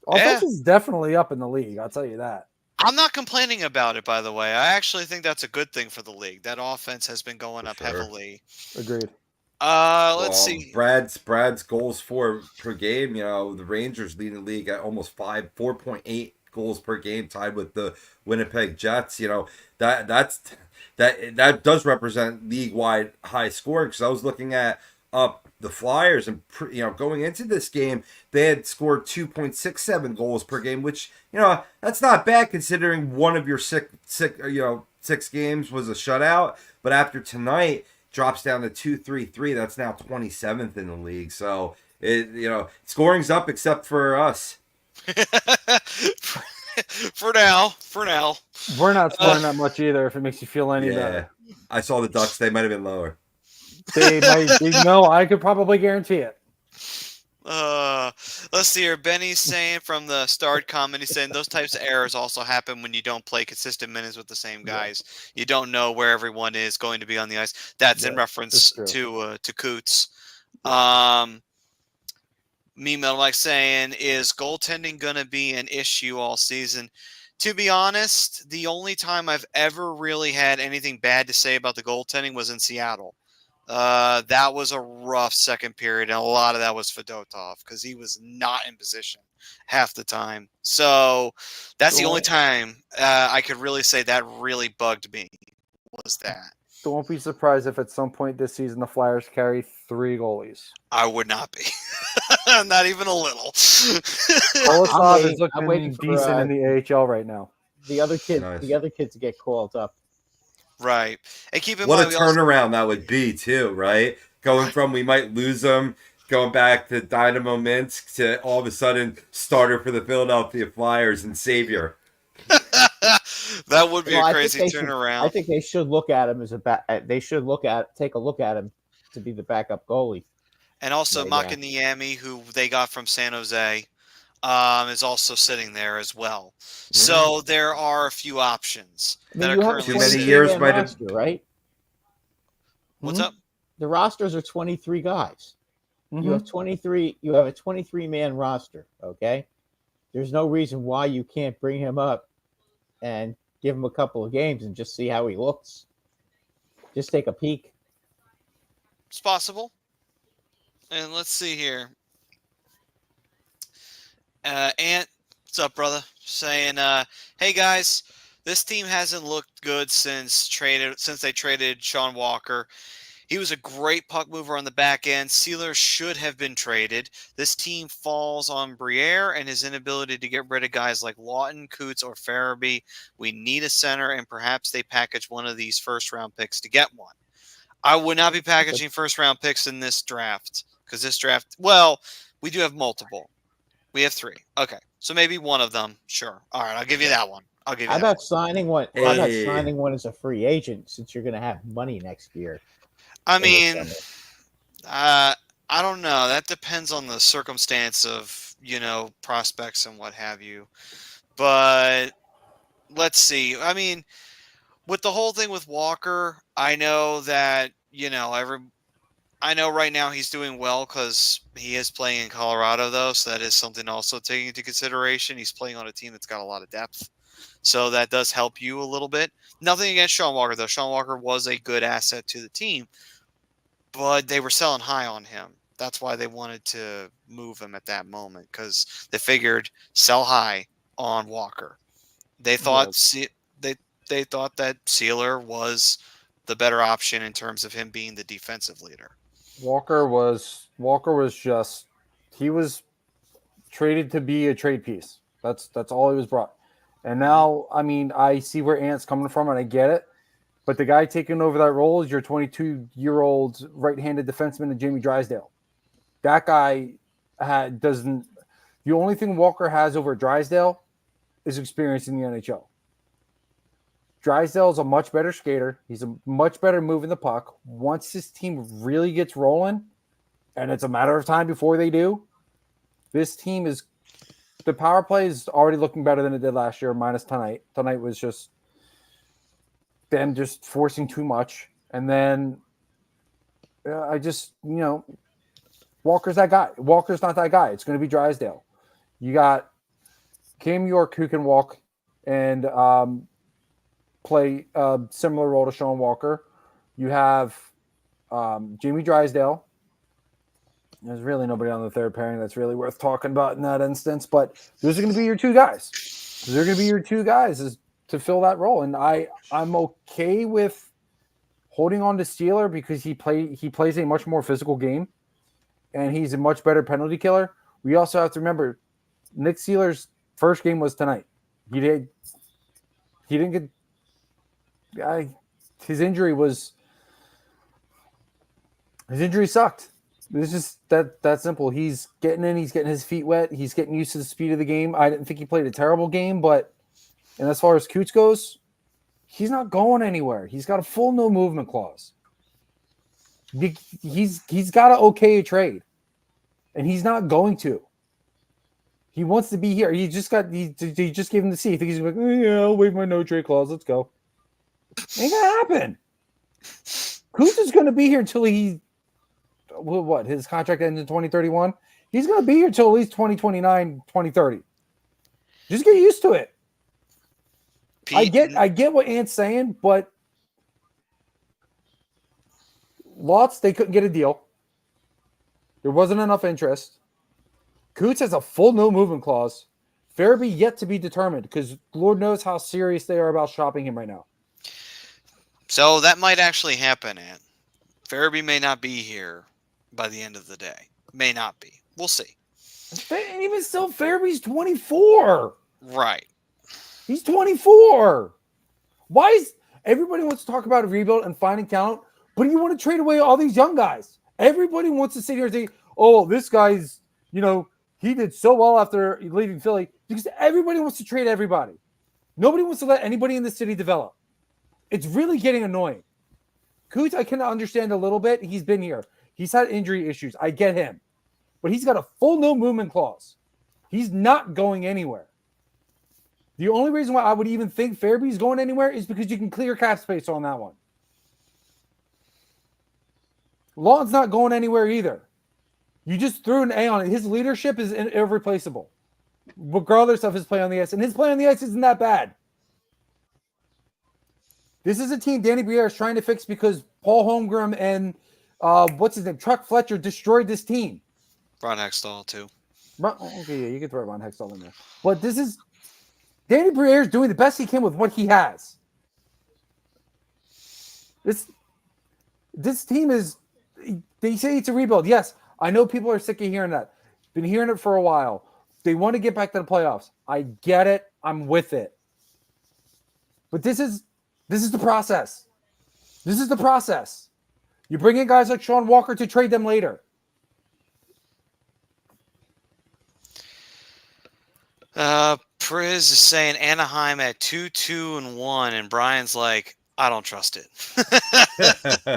offense is definitely up in the league. I'll tell you that. I'm not complaining about it, by the way. I actually think that's a good thing for the league. That offense has been going up heavily. Agreed. Let's see. Brad's goals per game. The Rangers lead the league at almost 4.8 goals per game, tied with the Winnipeg Jets. That does represent league-wide high scoring. Because I was looking at up the Flyers, and going into this game, they had scored 2.67 goals per game, which that's not bad considering one of your six games was a shutout. But after tonight, drops down to 2.33. That's now 27th in the league. So scoring's up except for us. For now. We're not scoring that much either. If it makes you feel any better. I saw the Ducks; they might have been lower. They might be. No, I could probably guarantee it. Let's see here. Benny's saying from the start comment, he's saying those types of errors also happen when you don't play consistent minutes with the same guys. You don't know where everyone is going to be on the ice. That's in reference to Coots. Me Metal Mike saying, is goaltending going to be an issue all season? To be honest, the only time I've ever really had anything bad to say about the goaltending was in Seattle. That was a rough second period, and a lot of that was Fedotov because he was not in position half the time. So that's the only time I could really say that really bugged me was that. Don't be surprised if at some point this season the Flyers carry 3 goalies. I would not be. Not even a little. Kolosov is looking decent in the AHL right now. The other kids get called up. Right. And keep in mind, what a turnaround that would be too, right? Going from we might lose them, going back to Dynamo Minsk to all of a sudden starter for the Philadelphia Flyers and savior. That would be a crazy turnaround. I think they should look at him as take a look at him to be the backup goalie. And also Makaniemi, who they got from San Jose, is also sitting there as well. Mm-hmm. So there are a few options that are currently too many years might have right. What's up? The rosters are 23 guys. Mm-hmm. You have 23. You have a 23-man roster. Okay. There's no reason why you can't bring him up and give him a couple of games and just see how he looks. Just take a peek. It's possible. And let's see here. Ant, what's up, brother? Saying, hey guys, this team hasn't looked good since they traded Sean Walker. He was a great puck mover on the back end. Sealer should have been traded. This team falls on Briere and his inability to get rid of guys like Lawton, Coots, or Farabee. We need a center, and perhaps they package one of these first-round picks to get one. I would not be packaging first-round picks in this draft because this draft, we do have multiple. We have 3. Okay, so maybe one of them. Sure. All right, I'll give you that one. How about signing one? How about signing one as a free agent since you're going to have money next year? I mean, I don't know. That depends on the circumstance of, prospects and what have you. But let's see. I mean, with the whole thing with Walker, I know that, I know right now he's doing well because he is playing in Colorado, though. So that is something also taking into consideration. He's playing on a team that's got a lot of depth. So that does help you a little bit. Nothing against Sean Walker, though. Sean Walker was a good asset to the team. But they were selling high on him. That's why they wanted to move him at that moment because they figured sell high on Walker. They thought they thought that Sealer was the better option in terms of him being the defensive leader. Walker was traded to be a trade piece. That's all he was brought. And now, I mean, I see where Ant's coming from, and I get it. But the guy taking over that role is your 22-year-old right-handed defenseman, Jamie Drysdale. That guy doesn't. The only thing Walker has over Drysdale is experience in the NHL. Drysdale is a much better skater. He's a much better moving the puck. Once his team really gets rolling, and it's a matter of time before they do, this team is. The power play is already looking better than it did last year, minus tonight. Tonight was just them just forcing too much. And then Walker's that guy. Walker's not that guy. It's going to be Drysdale. You got Cam York who can walk and play a similar role to Sean Walker. You have Jamie Drysdale. There's really nobody on the third pairing that's really worth talking about in that instance, but those are going to be your 2 guys. They're going to be your 2 guys to fill that role, and I'm okay with holding on to Steeler because he plays a much more physical game. and he's a much better penalty killer. We also have to remember Nick Sealer's first game was tonight. He didn't get his injury sucked. It's just that simple. He's getting in, he's getting his feet wet, he's getting used to the speed of the game. I didn't think he played a terrible game, and as far as Coots goes, he's not going anywhere. He's got a full no movement clause. He's got to okay a trade, and he's not going to. He wants to be here. He just gave him the seat. I think he's like, yeah, I'll waive my no trade clause. Let's go. Ain't gonna happen. Coots is gonna be here until his contract ends in 2031. He's gonna be here until at least 2029, 2030. Just get used to it. Pete, I get what Ant's saying, but Lots, they couldn't get a deal. There wasn't enough interest. Coots has a full no movement clause. Farabee yet to be determined because Lord knows how serious they are about shopping him right now. So that might actually happen, Ant. Farabee may not be here by the end of the day. May not be. We'll see. And even still, Farabee's 24. Right. He's 24. Why is everybody wants to talk about a rebuild and finding talent, but you want to trade away all these young guys? Everybody wants to sit here and say, oh, this guy's, he did so well after leaving Philly, because everybody wants to trade everybody. Nobody wants to let anybody in the city develop. It's really getting annoying. Coots, I can understand a little bit. He's been here. He's had injury issues. I get him. But he's got a full no movement clause. He's not going anywhere. The only reason why I would even think Farabee's going anywhere is because you can clear cap space on that one. Lawton's not going anywhere either. You just threw an A on it. His leadership is irreplaceable, regardless of his play on the ice. And his play on the ice isn't that bad. This is a team Danny Briere is trying to fix because Paul Holmgren and Chuck Fletcher destroyed this team. Ron Hextall, too. Okay, yeah, you can throw Ron Hextall in there. But this is Danny Briere is doing the best he can with what he has. This team is, they say it's a rebuild. Yes, I know people are sick of hearing that. Been hearing it for a while. They want to get back to the playoffs. I get it. I'm with it. But this is the process. This is the process. You bring in guys like Sean Walker to trade them later. Priz is saying Anaheim at 2-2-1, and Brian's like, I don't trust it.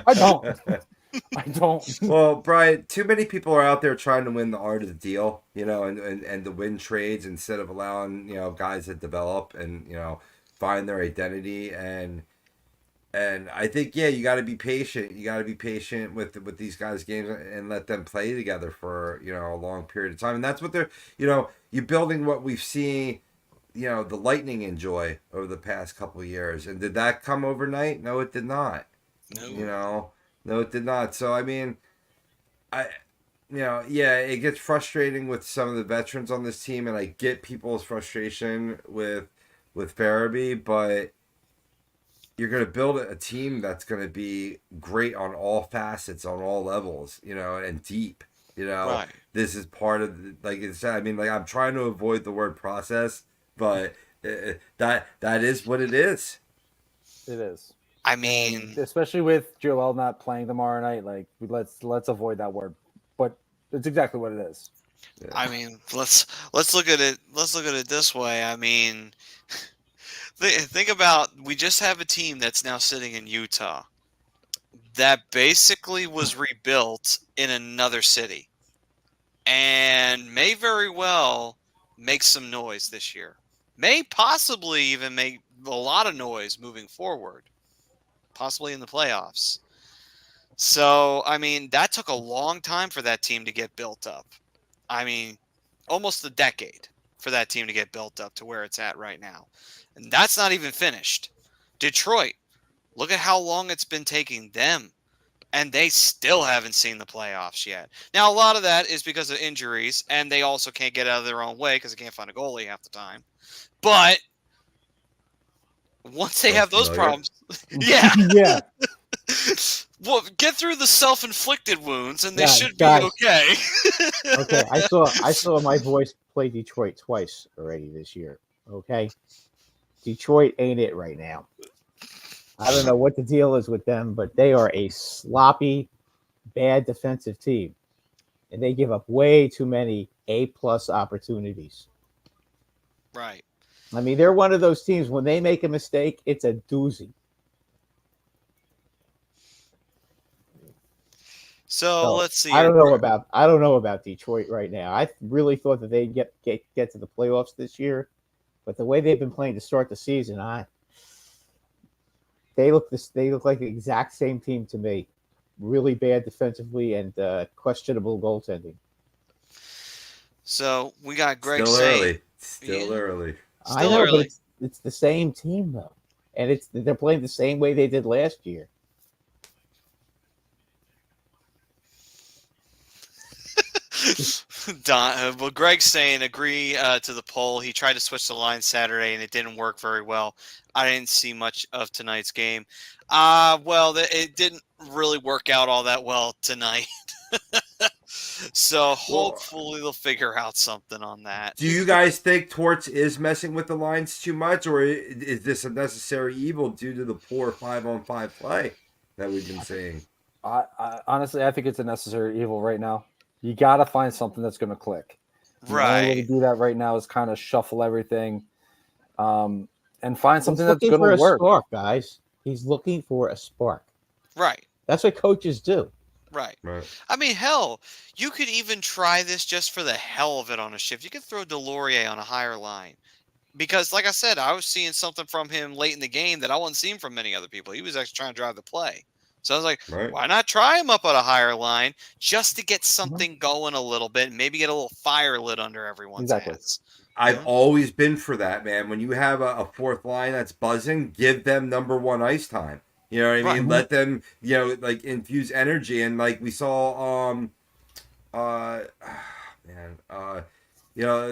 I don't. Well, Brian, too many people are out there trying to win the art of the deal, and to win trades instead of allowing, guys to develop and, find their identity. And I think, yeah, you got to be patient. You got to be patient with these guys' games and let them play together for, a long period of time. And that's what they're, you're building what we've seen, the Lightning enjoy over the past couple of years. And did that come overnight? No, it did not. No. No, it did not. So, I mean, it gets frustrating with some of the veterans on this team, and I get people's frustration with Farabee, but you're going to build a team that's going to be great on all facets, on all levels, and deep. Right. This is part of I'm trying to avoid the word process, but that is what it is. It is. I mean, and especially with Joel not playing tomorrow night, let's avoid that word. But it's exactly what it is. Yeah. I mean, let's look at it. Let's look at it this way. I mean, think about, we just have a team that's now sitting in Utah that basically was rebuilt in another city and may very well make some noise this year. May possibly even make a lot of noise moving forward, possibly in the playoffs. So, I mean, that took a long time for that team to get built up. I mean, almost a decade for that team to get built up to where it's at right now. And that's not even finished. Detroit, look at how long it's been taking them, and they still haven't seen the playoffs yet. Now, a lot of that is because of injuries, and they also can't get out of their own way because they can't find a goalie half the time. But once they have those problems, yeah. Well, get through the self-inflicted wounds, and they Yeah, should be guys. okay. Okay, I saw my boys play Detroit twice already this year. Okay, Detroit ain't it right now. I don't know what the deal is with them, but they are a sloppy, bad defensive team, and they give up way too many A-plus opportunities. Right. I mean, they're one of those teams when they make a mistake, it's a doozy. So let's see. I don't know about Detroit right now. I really thought that they'd get to the playoffs this year, but the way they've been playing to start the season, they look like the exact same team to me. Really bad defensively and questionable goaltending. So we got Greg Still saying, early. Still early. I know, but it's the same team though, and they're playing the same way they did last year. Well, Greg's saying agree to the poll. He tried to switch the line Saturday and it didn't work very well. I didn't see much of tonight's game. Well, it didn't really work out all that well tonight. So hopefully they'll figure out something on that. Do you guys think Torts is messing with the lines too much, or is this a necessary evil due to the poor 5-on-5 play that we've been seeing? I honestly, I think it's a necessary evil right now. You got to find something that's going to click. Right. The only way to do that right now is kind of shuffle everything, and find something that's going to work. Spark, guys. He's looking for a spark. Right. That's what coaches do. Right. I mean, hell, you could even try this just for the hell of it on a shift. You could throw Delorier on a higher line. Because, like I said, I was seeing something from him late in the game that I wasn't seeing from many other people. He was actually trying to drive the play. So I was like, why not try him up at a higher line just to get something going a little bit and maybe get a little fire lit under everyone's ass. I've always been for that, man. When you have a fourth line that's buzzing, give them number one ice time. You know what I mean? Let them, like infuse energy. And like we saw,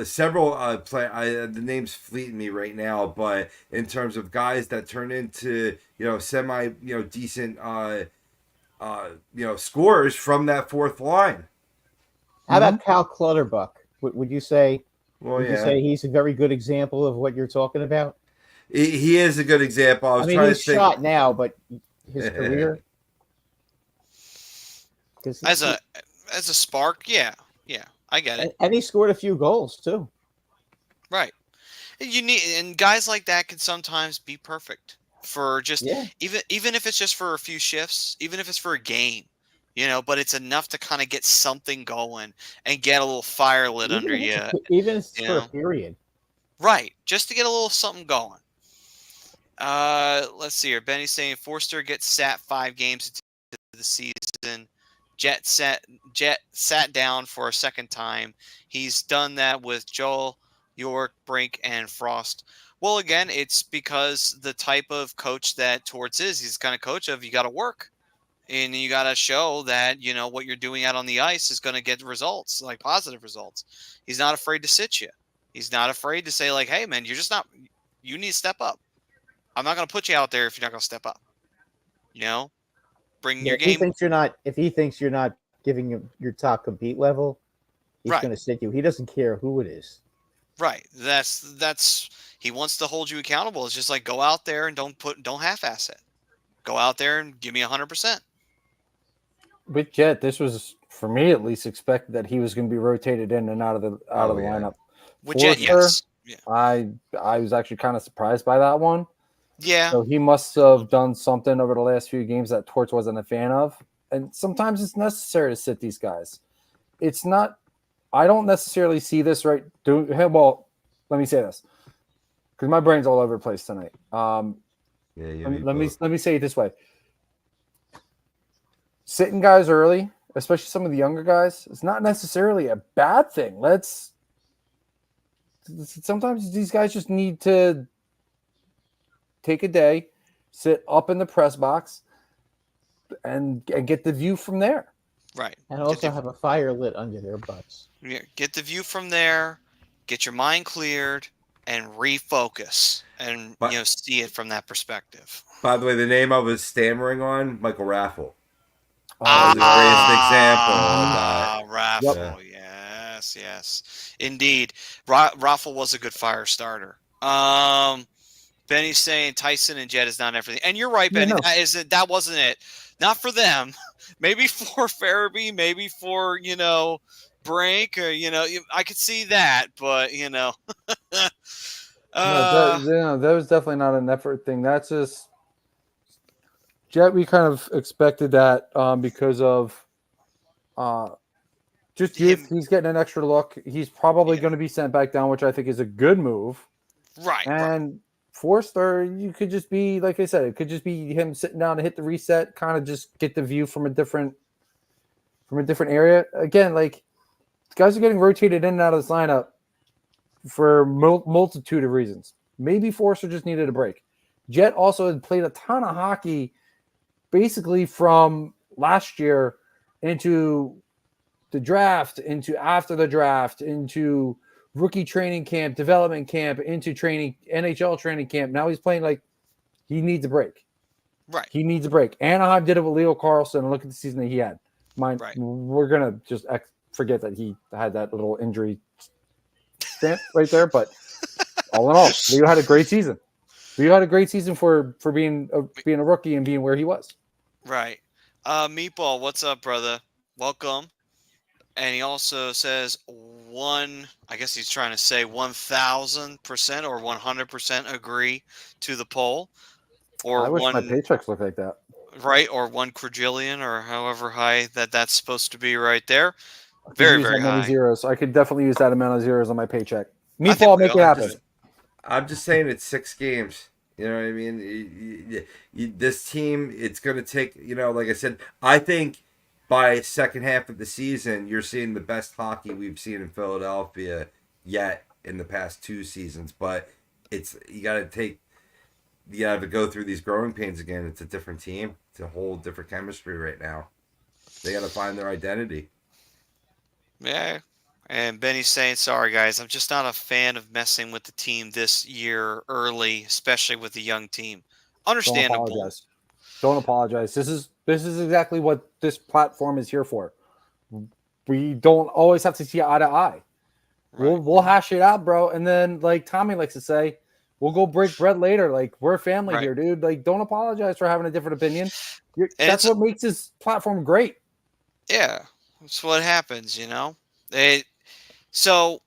several the names fleeting me right now, but in terms of guys that turn into, semi, decent, scorers from that fourth line. How about Cal Clutterbuck? Would you say? Well, would you say he's a very good example of what you're talking about? He is a good example. I was trying he's to think. shot now, but his career. As a spark, yeah, I get it. And he scored a few goals too. Right. And guys like that can sometimes be perfect for just even if it's just for a few shifts, even if it's for a game, but it's enough to kind of get something going and get a little fire lit under you. Even if it's for a period. Right. Just to get a little something going. Let's see here. Benny's saying Forster gets sat 5 games into the season. Jet sat down for a second time. He's done that with Joel, York, Brink, and Frost. Well, again, it's because the type of coach that Torts is. He's the kind of coach of you got to work. And you got to show that, what you're doing out on the ice is going to get results, like positive results. He's not afraid to sit you. He's not afraid to say, like, hey, man, you're just not – you need to step up. I'm not going to put you out there if you're not going to step up. Bring your game. If he thinks you're not giving him your top compete level, he's going to sit you. He doesn't care who it is. Right. That's he wants to hold you accountable. It's just like go out there and don't half-ass it. Go out there and give me 100%. With Jet, this was for me at least expected that he was going to be rotated in and out of the lineup. With Jet, yes. Yeah. I was actually kind of surprised by that one. Yeah. So he must have done something over the last few games that Torts wasn't a fan of. And sometimes it's necessary to sit these guys. It's not – I don't necessarily see this right – well, let me say this because my brain's all over the place tonight. Let me say it this way. Sitting guys early, especially some of the younger guys, it's not necessarily a bad thing. Sometimes these guys just need to take a day, sit up in the press box, and get the view from there. Right. And also have a fire lit under their butts. Yeah. Get the view from there, get your mind cleared, and refocus and see it from that perspective. By the way, the name I was stammering on, Michael Raffle. was the greatest example of that. Raffle, yes, indeed. Raffle was a good fire starter. Benny's saying Tyson and Jet is not everything, and you're right, Benny. No. That wasn't it. Not for them. Maybe for Farabee. Maybe for Brink, or I could see that, but No, that was definitely not an effort thing. That's just Jet. We kind of expected that because of just youth. He's getting an extra look. He's probably going to be sent back down, which I think is a good move. Right. And Forster, you could just be, like I said, it could just be him sitting down to hit the reset, kind of just get the view from a different area. Again, like guys are getting rotated in and out of this lineup for multitude of reasons. Maybe Forster just needed a break. Jet also had played a ton of hockey basically from last year into the draft, into after the draft, into rookie training camp, development camp, into NHL training camp. Now he's playing like he needs a break. Right. He needs a break. Anaheim did it with Leo Carlson. Look at the season that he had. Right. We're going to just forget that he had that little injury stamp right there. But all in all, Leo had a great season. Leo had a great season for being a rookie and being where he was. Right. Meatball, what's up, brother? Welcome. And he also says I guess he's trying to say 1,000% or 100% agree to the poll. Or I wish my paychecks looked like that. Right, or 1 quadrillion, or however high that's supposed to be right there. Very, very high. Many zeros. I could definitely use that amount of zeros on my paycheck. Meatball, make it happen. I'm just saying it's 6 games. You know what I mean? This team, it's going to take, like I said, I think by second half of the season, you're seeing the best hockey we've seen in Philadelphia yet in the past 2 seasons. But you got to go through these growing pains again. It's a different team. It's a whole different chemistry right now. They got to find their identity. Yeah. And Benny's saying, sorry, guys, I'm just not a fan of messing with the team this year early, especially with the young team. Understandable. Don't apologize. This is exactly what this platform is here for. We don't always have to see eye to eye. Right. We'll hash it out, bro. And then, like Tommy likes to say, we'll go break bread later. Like, we're a family here, dude. Like, don't apologize for having a different opinion. That's what makes this platform great. Yeah, that's what happens, So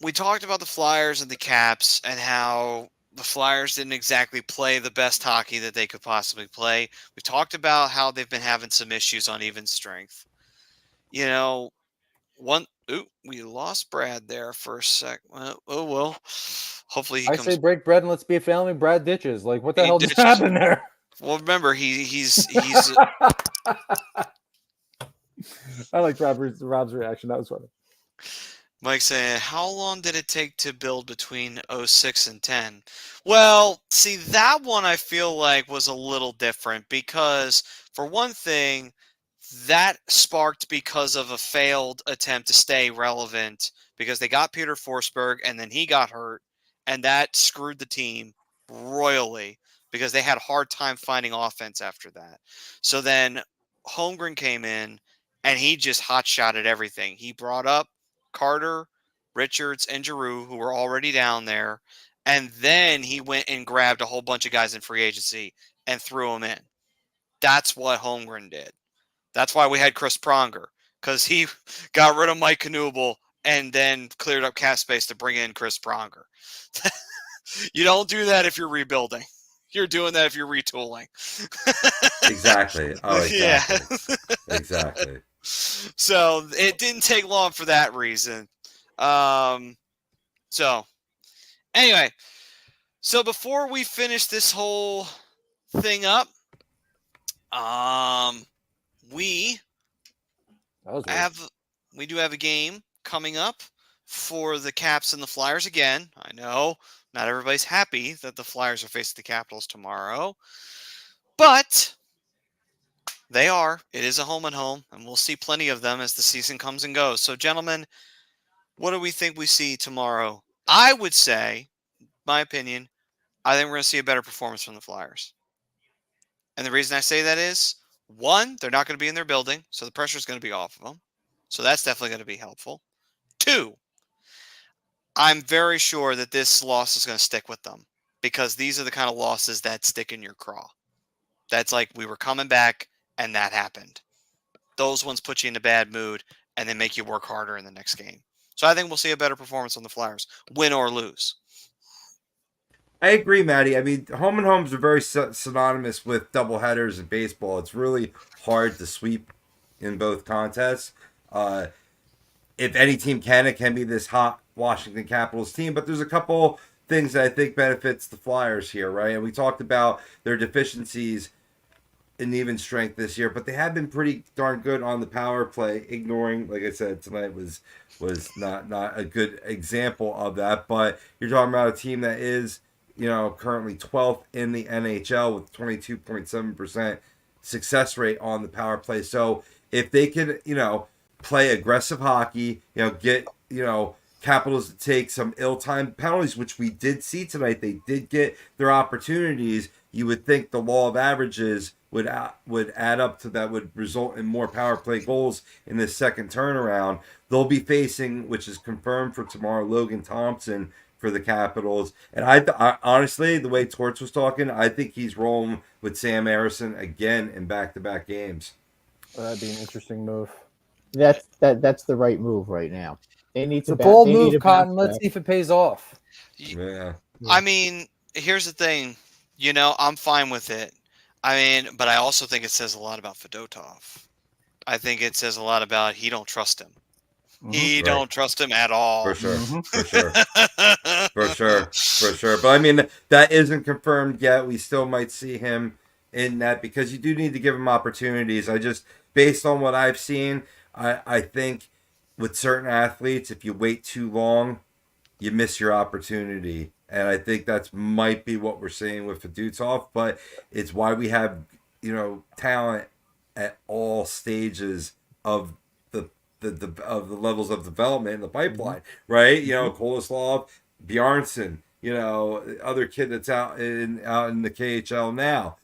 we talked about the Flyers and the Caps and how the Flyers didn't exactly play the best hockey that they could possibly play. We talked about how they've been having some issues on even strength. We lost Brad there for a sec. Oh, well, hopefully he comes. I say break bread and let's be a family. Brad ditches. Like, what the hell just happened there? Well, remember, he's I like Rob's reaction. That was funny. Mike saying, how long did it take to build between 06 and 10? Well, see, that one I feel like was a little different because, for one thing, that sparked because of a failed attempt to stay relevant because they got Peter Forsberg and then he got hurt, and that screwed the team royally because they had a hard time finding offense after that. So then Holmgren came in, and he just hot-shotted everything. He brought up Carter, Richards, and Giroux, who were already down there, and then he went and grabbed a whole bunch of guys in free agency and threw them in. That's what Holmgren did. That's why we had Chris Pronger, because he got rid of Mike Knuble and then cleared up cap space to bring in Chris Pronger. You don't do that if you're rebuilding. You're doing that if you're retooling. Exactly. Oh, exactly. Yeah. Exactly. So it didn't take long for that reason. So anyway, so before we finish this whole thing up, we do have a game coming up for the Caps and the Flyers again. I know not everybody's happy that the Flyers are facing the Capitals tomorrow, but they are. It is a home and home, and we'll see plenty of them as the season comes and goes. So, gentlemen, what do we think we see tomorrow? I would say, my opinion, I think we're going to see a better performance from the Flyers. And the reason I say that is One, they're not going to be in their building, so the pressure is going to be off of them. So that's definitely going to be helpful. Two, I'm very sure that this loss is going to stick with them because these are the kind of losses that stick in your craw. That's like we were coming back and that happened. Those ones put you in a bad mood and then make you work harder in the next game. So I think we'll see a better performance on the Flyers, win or lose. I agree, Maddie. I mean, home and homes are very synonymous with doubleheaders in baseball. It's really hard to sweep in both contests. If any team can, it can be this hot Washington Capitals team. But there's a couple things that I think benefits the Flyers here, right? And we talked about their deficiencies in even strength this year, but they have been pretty darn good on the power play. Ignoring, like I said, tonight was not a good example of that. But you're talking about a team that is, currently 12th in the NHL with 22.7% success rate on the power play. So if they can, play aggressive hockey, get, Capitals to take some ill-timed penalties, which we did see tonight. They did get their opportunities. You would think the law of averages would add up to that, would result in more power play goals in this second turnaround. They'll be facing, which is confirmed for tomorrow, Logan Thompson for the Capitals. And I honestly, the way Torts was talking, I think he's rolling with Sam Harrison again in back-to-back games. That'd be an interesting move. That's the right move right now. They need to. It's a bold move, Cotton. Let's see if it pays off. Yeah. I mean, here's the thing. I'm fine with it. But I also think it says a lot about Fedotov. I think it says a lot about he don't trust him. Mm-hmm. He don't trust him at all. For sure. For sure. But I mean, that isn't confirmed yet. We still might see him in that because you do need to give him opportunities. Based on what I've seen, I think with certain athletes, if you wait too long, you miss your opportunity. And I think that might be what we're seeing with Fedotov, but it's why we have, talent at all stages of the levels of development in the pipeline, right? Koloslov, Bjarnson, other kid that's out in the KHL now.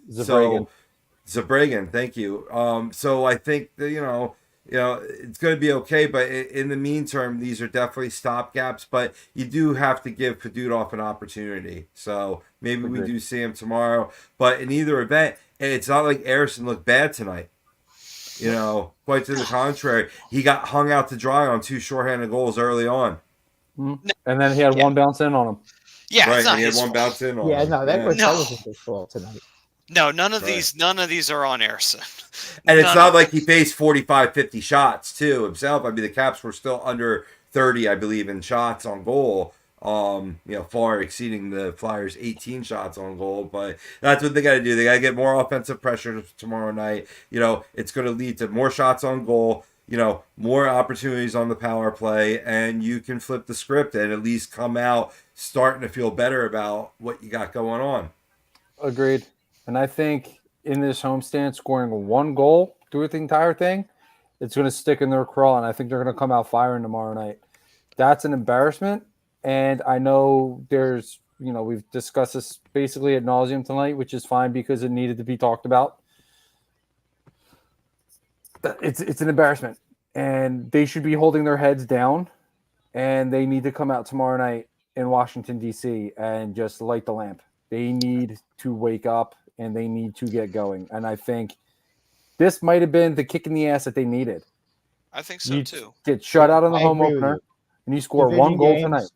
Zabragan, thank you. So I think that, it's going to be okay, but in the meantime, these are definitely stopgaps. But you do have to give Fedotov an opportunity. So maybe we do see him tomorrow. But in either event, it's not like Harrison looked bad tonight. Quite to the contrary, he got hung out to dry on 2 shorthanded goals early on, and then he had one bounce in on him. Yeah, right. And he had one bounce in on him. That wasn't his fault tonight. No, none of these are on Harrison. And it's not like he faced 45, 50 shots too himself. I mean, the Caps were still under 30, I believe, in shots on goal. Far exceeding the Flyers' 18 shots on goal. But that's what they got to do. They got to get more offensive pressure tomorrow night. It's going to lead to more shots on goal. More opportunities on the power play, and you can flip the script and at least come out starting to feel better about what you got going on. Agreed. And I think in this homestand, scoring 1 goal through the entire thing, it's going to stick in their craw, and I think they're going to come out firing tomorrow night. That's an embarrassment, and I know there's, we've discussed this basically ad nauseum tonight, which is fine because it needed to be talked about. It's an embarrassment, and they should be holding their heads down, and they need to come out tomorrow night in Washington, D.C., and just light the lamp. They need to wake up, and they need to get going. And I think this might have been the kick in the ass that they needed. I think so, too. Get shut out on the home opener, and you score Division 1 goal tonight.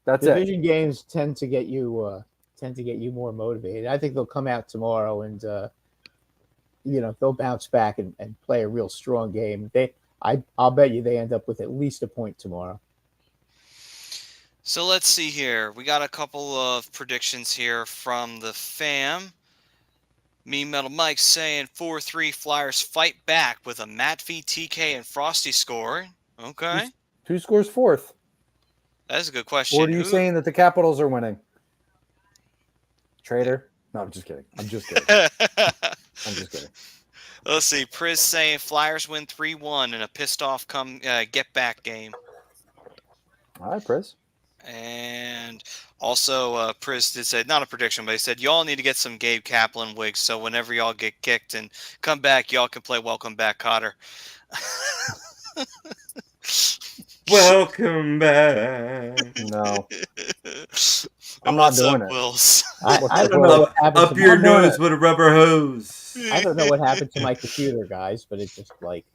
That's it. Division games tend to get you more motivated. I think they'll come out tomorrow and they'll bounce back and play a real strong game. I'll bet you they end up with at least a point tomorrow. So let's see here. We got a couple of predictions here from the fam. Mean Metal Mike saying 4-3 Flyers fight back with a Matt V, TK, and Frosty score. Okay. Who scores 4th? That is a good question. Or are you saying that the Capitals are winning? Traitor? No, I'm just kidding. I'm just kidding. Let's see. Priz saying Flyers win 3-1 in a pissed off get back game. All right, Priz. And Also, Priz did say, not a prediction, but he said, y'all need to get some Gabe Kaplan wigs so whenever y'all get kicked and come back, y'all can play Welcome Back, Cotter. Welcome back. No. I'm not What's doing up, it. Wills? I don't know what happened Up to your my, nose with a rubber hose. I don't know what happened to my computer, guys, but it just like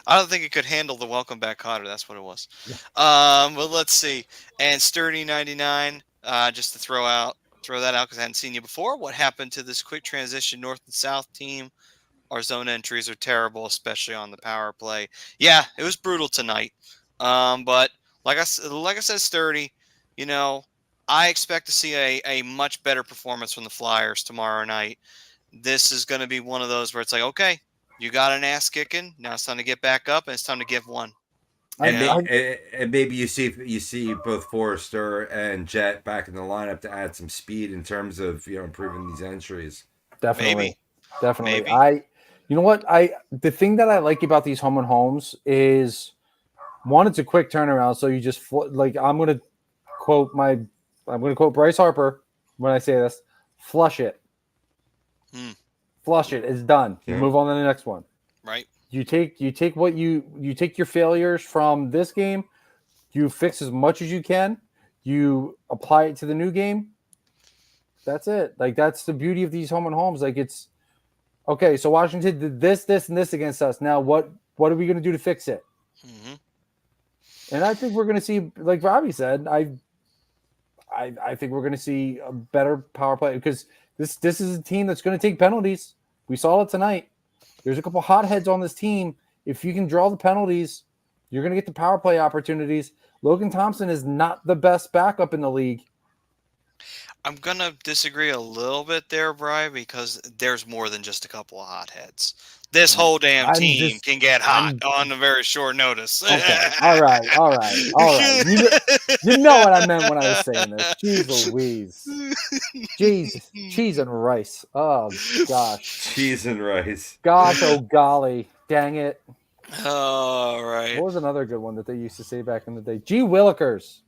I don't think it could handle the Welcome Back, Cotter. That's what it was. Yeah. Well, let's see. And Sturdy 99, just to throw that out because I hadn't seen you before. What happened to this quick transition north and south team? Our zone entries are terrible, especially on the power play. Yeah, it was brutal tonight. But like I said, Sturdy, you know, I expect to see a much better performance from the Flyers tomorrow night. This is going to be one of those where it's like, okay, you got an ass kicking. Now it's time to get back up, and it's time to give one. And, maybe you see both Forrester and Jet back in the lineup to add some speed in terms of improving these entries. Definitely. Maybe. You know what? The thing that I like about these home and homes is one, it's a quick turnaround. So you just like I'm gonna quote Bryce Harper when I say this: flush it. Flush it. It's done. You move on to the next one. Right. You take your failures from this game. You fix as much as you can. You apply it to the new game. That's it. Like that's the beauty of these home and homes. Like it's okay. So Washington did this, and this against us. Now what are we going to do to fix it? Mm-hmm. And I think we're going to see, like Robbie said, I think we're going to see a better power play because this is a team that's going to take penalties. We saw it tonight. There's a couple hotheads on this team. If you can draw the penalties, you're going to get the power play opportunities. Logan Thompson is not the best backup in the league. I'm going to disagree a little bit there, Brian, because there's more than just a couple of hotheads. This whole damn team can get hot on a very short notice. Okay. All right. You know what I meant when I was saying this. Jeez Louise. Cheese and rice. Oh, gosh. Cheese and rice. Gosh, oh, golly. Dang it. All right. What was another good one that they used to say back in the day? Gee Willikers.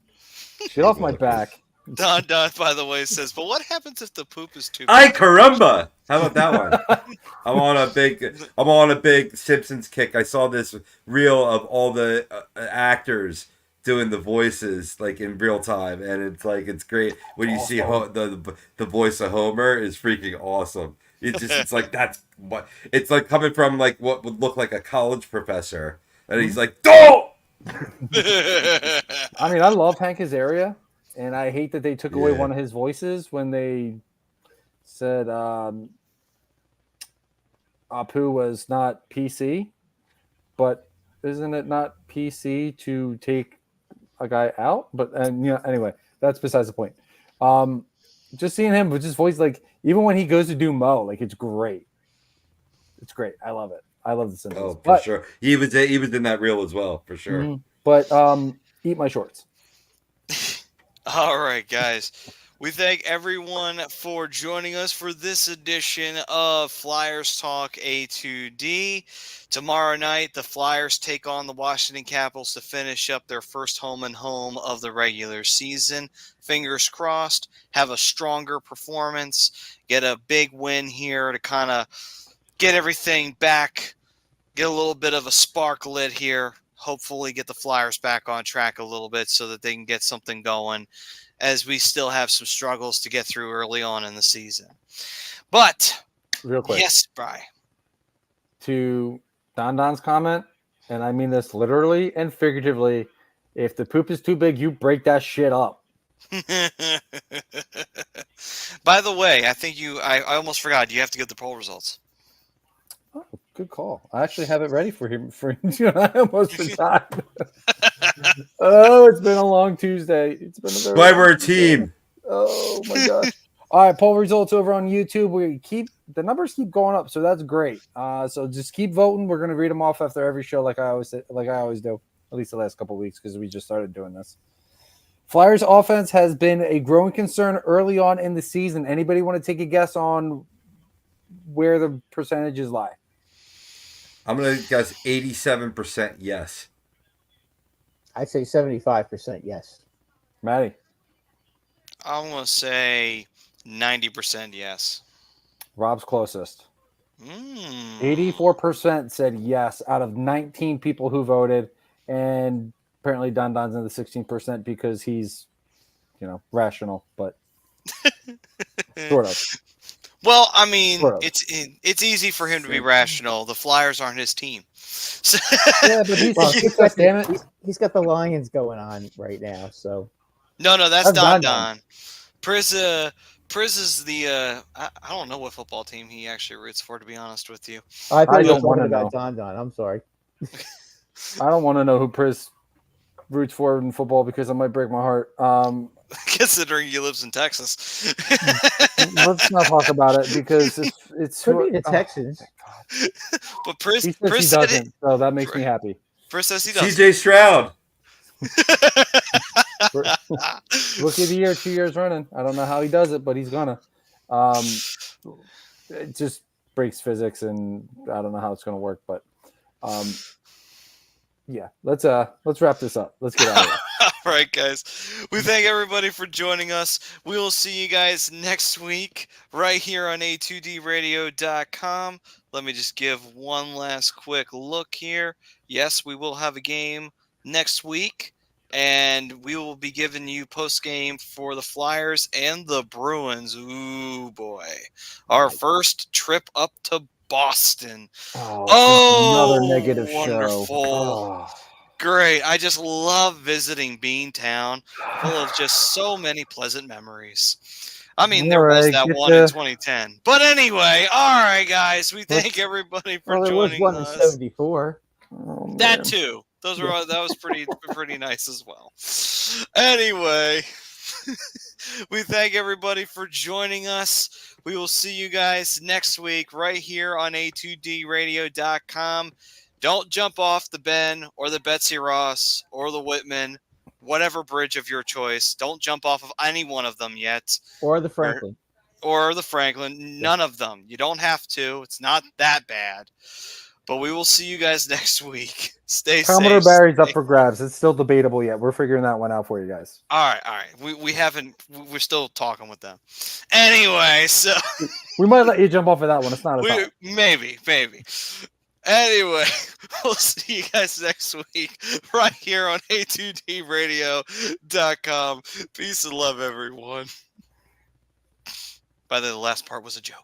Get off my back. Don, by the way, says, but what happens if the poop is too big? Ay caramba! How about that one? I'm on a big Simpsons kick. I saw this reel of all the actors doing the voices like in real time, and it's great when you see the voice of Homer is freaking awesome. It's like that's what it's like coming from like what would look like a college professor, and he's like, "Don't." I mean, I love Hank Azaria. And I hate that they took away one of his voices when they said Apu was not PC. But isn't it not PC to take a guy out? But anyway, that's besides the point. Just seeing him with his voice, like even when he goes to do Mo, like it's great. It's great. I love it. I love the Simpsons. Oh, for sure. He was in that reel as well, for sure. Mm-hmm. But eat my shorts. All right, guys. We thank everyone for joining us for this edition of Flyers Talk A2D. Tomorrow night, the Flyers take on the Washington Capitals to finish up their first home and home of the regular season. Fingers crossed, have a stronger performance, get a big win here to kind of get everything back, get a little bit of a spark lit here. Hopefully get the Flyers back on track a little bit so that they can get something going as we still have some struggles to get through early on in the season. But, real quick. Yes, Bri. To Don's comment, and I mean this literally and figuratively, if the poop is too big, you break that shit up. By the way, I think I almost forgot. You have to get the poll results. Oh, good call. I actually have it ready for him. I almost forgot. Oh, it's been a long Tuesday. It's been a very why we're a team. Oh my gosh. All right, poll results over on YouTube. The numbers keep going up, so that's great. So just keep voting. We're gonna read them off after every show, like I always do. At least the last couple of weeks because we just started doing this. Flyers offense has been a growing concern early on in the season. Anybody want to take a guess on where the percentages lie? I'm going to guess 87% yes. I'd say 75% yes. Maddie. I'm going to say 90% yes. Rob's closest. 84%. 84% said yes out of 19 people who voted, and apparently Don Don's in the 16% because he's, rational, but sort of. Well, I mean, Sort of. it's easy for him to be rational. The Flyers aren't his team. Yeah, but he's damn it. He's got the Lions going on right now, so. No, that's Don Don. Priz is the I don't know what football team he actually roots for, to be honest with you. I thought you were don't wanna talking about know. Don. I'm sorry. I don't want to know who Priz roots for in football because it might break my heart. Considering he lives in Texas. Let's not talk about it because it's Could be the Texans. But Priz he said doesn't, so that makes me happy. Priz says he does. CJ Stroud. Rookie of the year, 2 years running. I don't know how he does it, but he's gonna. It just breaks physics, and I don't know how it's gonna work, but yeah. Let's wrap this up. Let's get out of here. All right, guys. We thank everybody for joining us. We will see you guys next week right here on a2dradio.com. Let me just give one last quick look here. Yes, we will have a game next week, and we will be giving you post-game for the Flyers and the Bruins. Ooh, boy. Our first trip up to Boston. Another negative wonderful. show. Oh. Great. I just love visiting Beantown, full of just so many pleasant memories. I mean, there was that one in 2010. But anyway, all right, guys. We thank everybody for joining one us. in 74. That too. That was pretty nice as well. Anyway, we thank everybody for joining us. We will see you guys next week right here on a2dradio.com. Don't jump off the Ben or the Betsy Ross or the Whitman, whatever bridge of your choice. Don't jump off of any one of them yet. Or the Franklin. Or the Franklin. None of them. You don't have to. It's not that bad. But we will see you guys next week. Stay safe. Commodore Barry's up for grabs. It's still debatable yet. We're figuring that one out for you guys. All right. We're still talking with them. Anyway, so we might let you jump off of that one. It's not a problem. Maybe. Anyway, we'll see you guys next week right here on a2dradio.com. Peace and love, everyone. By the way, the last part was a joke.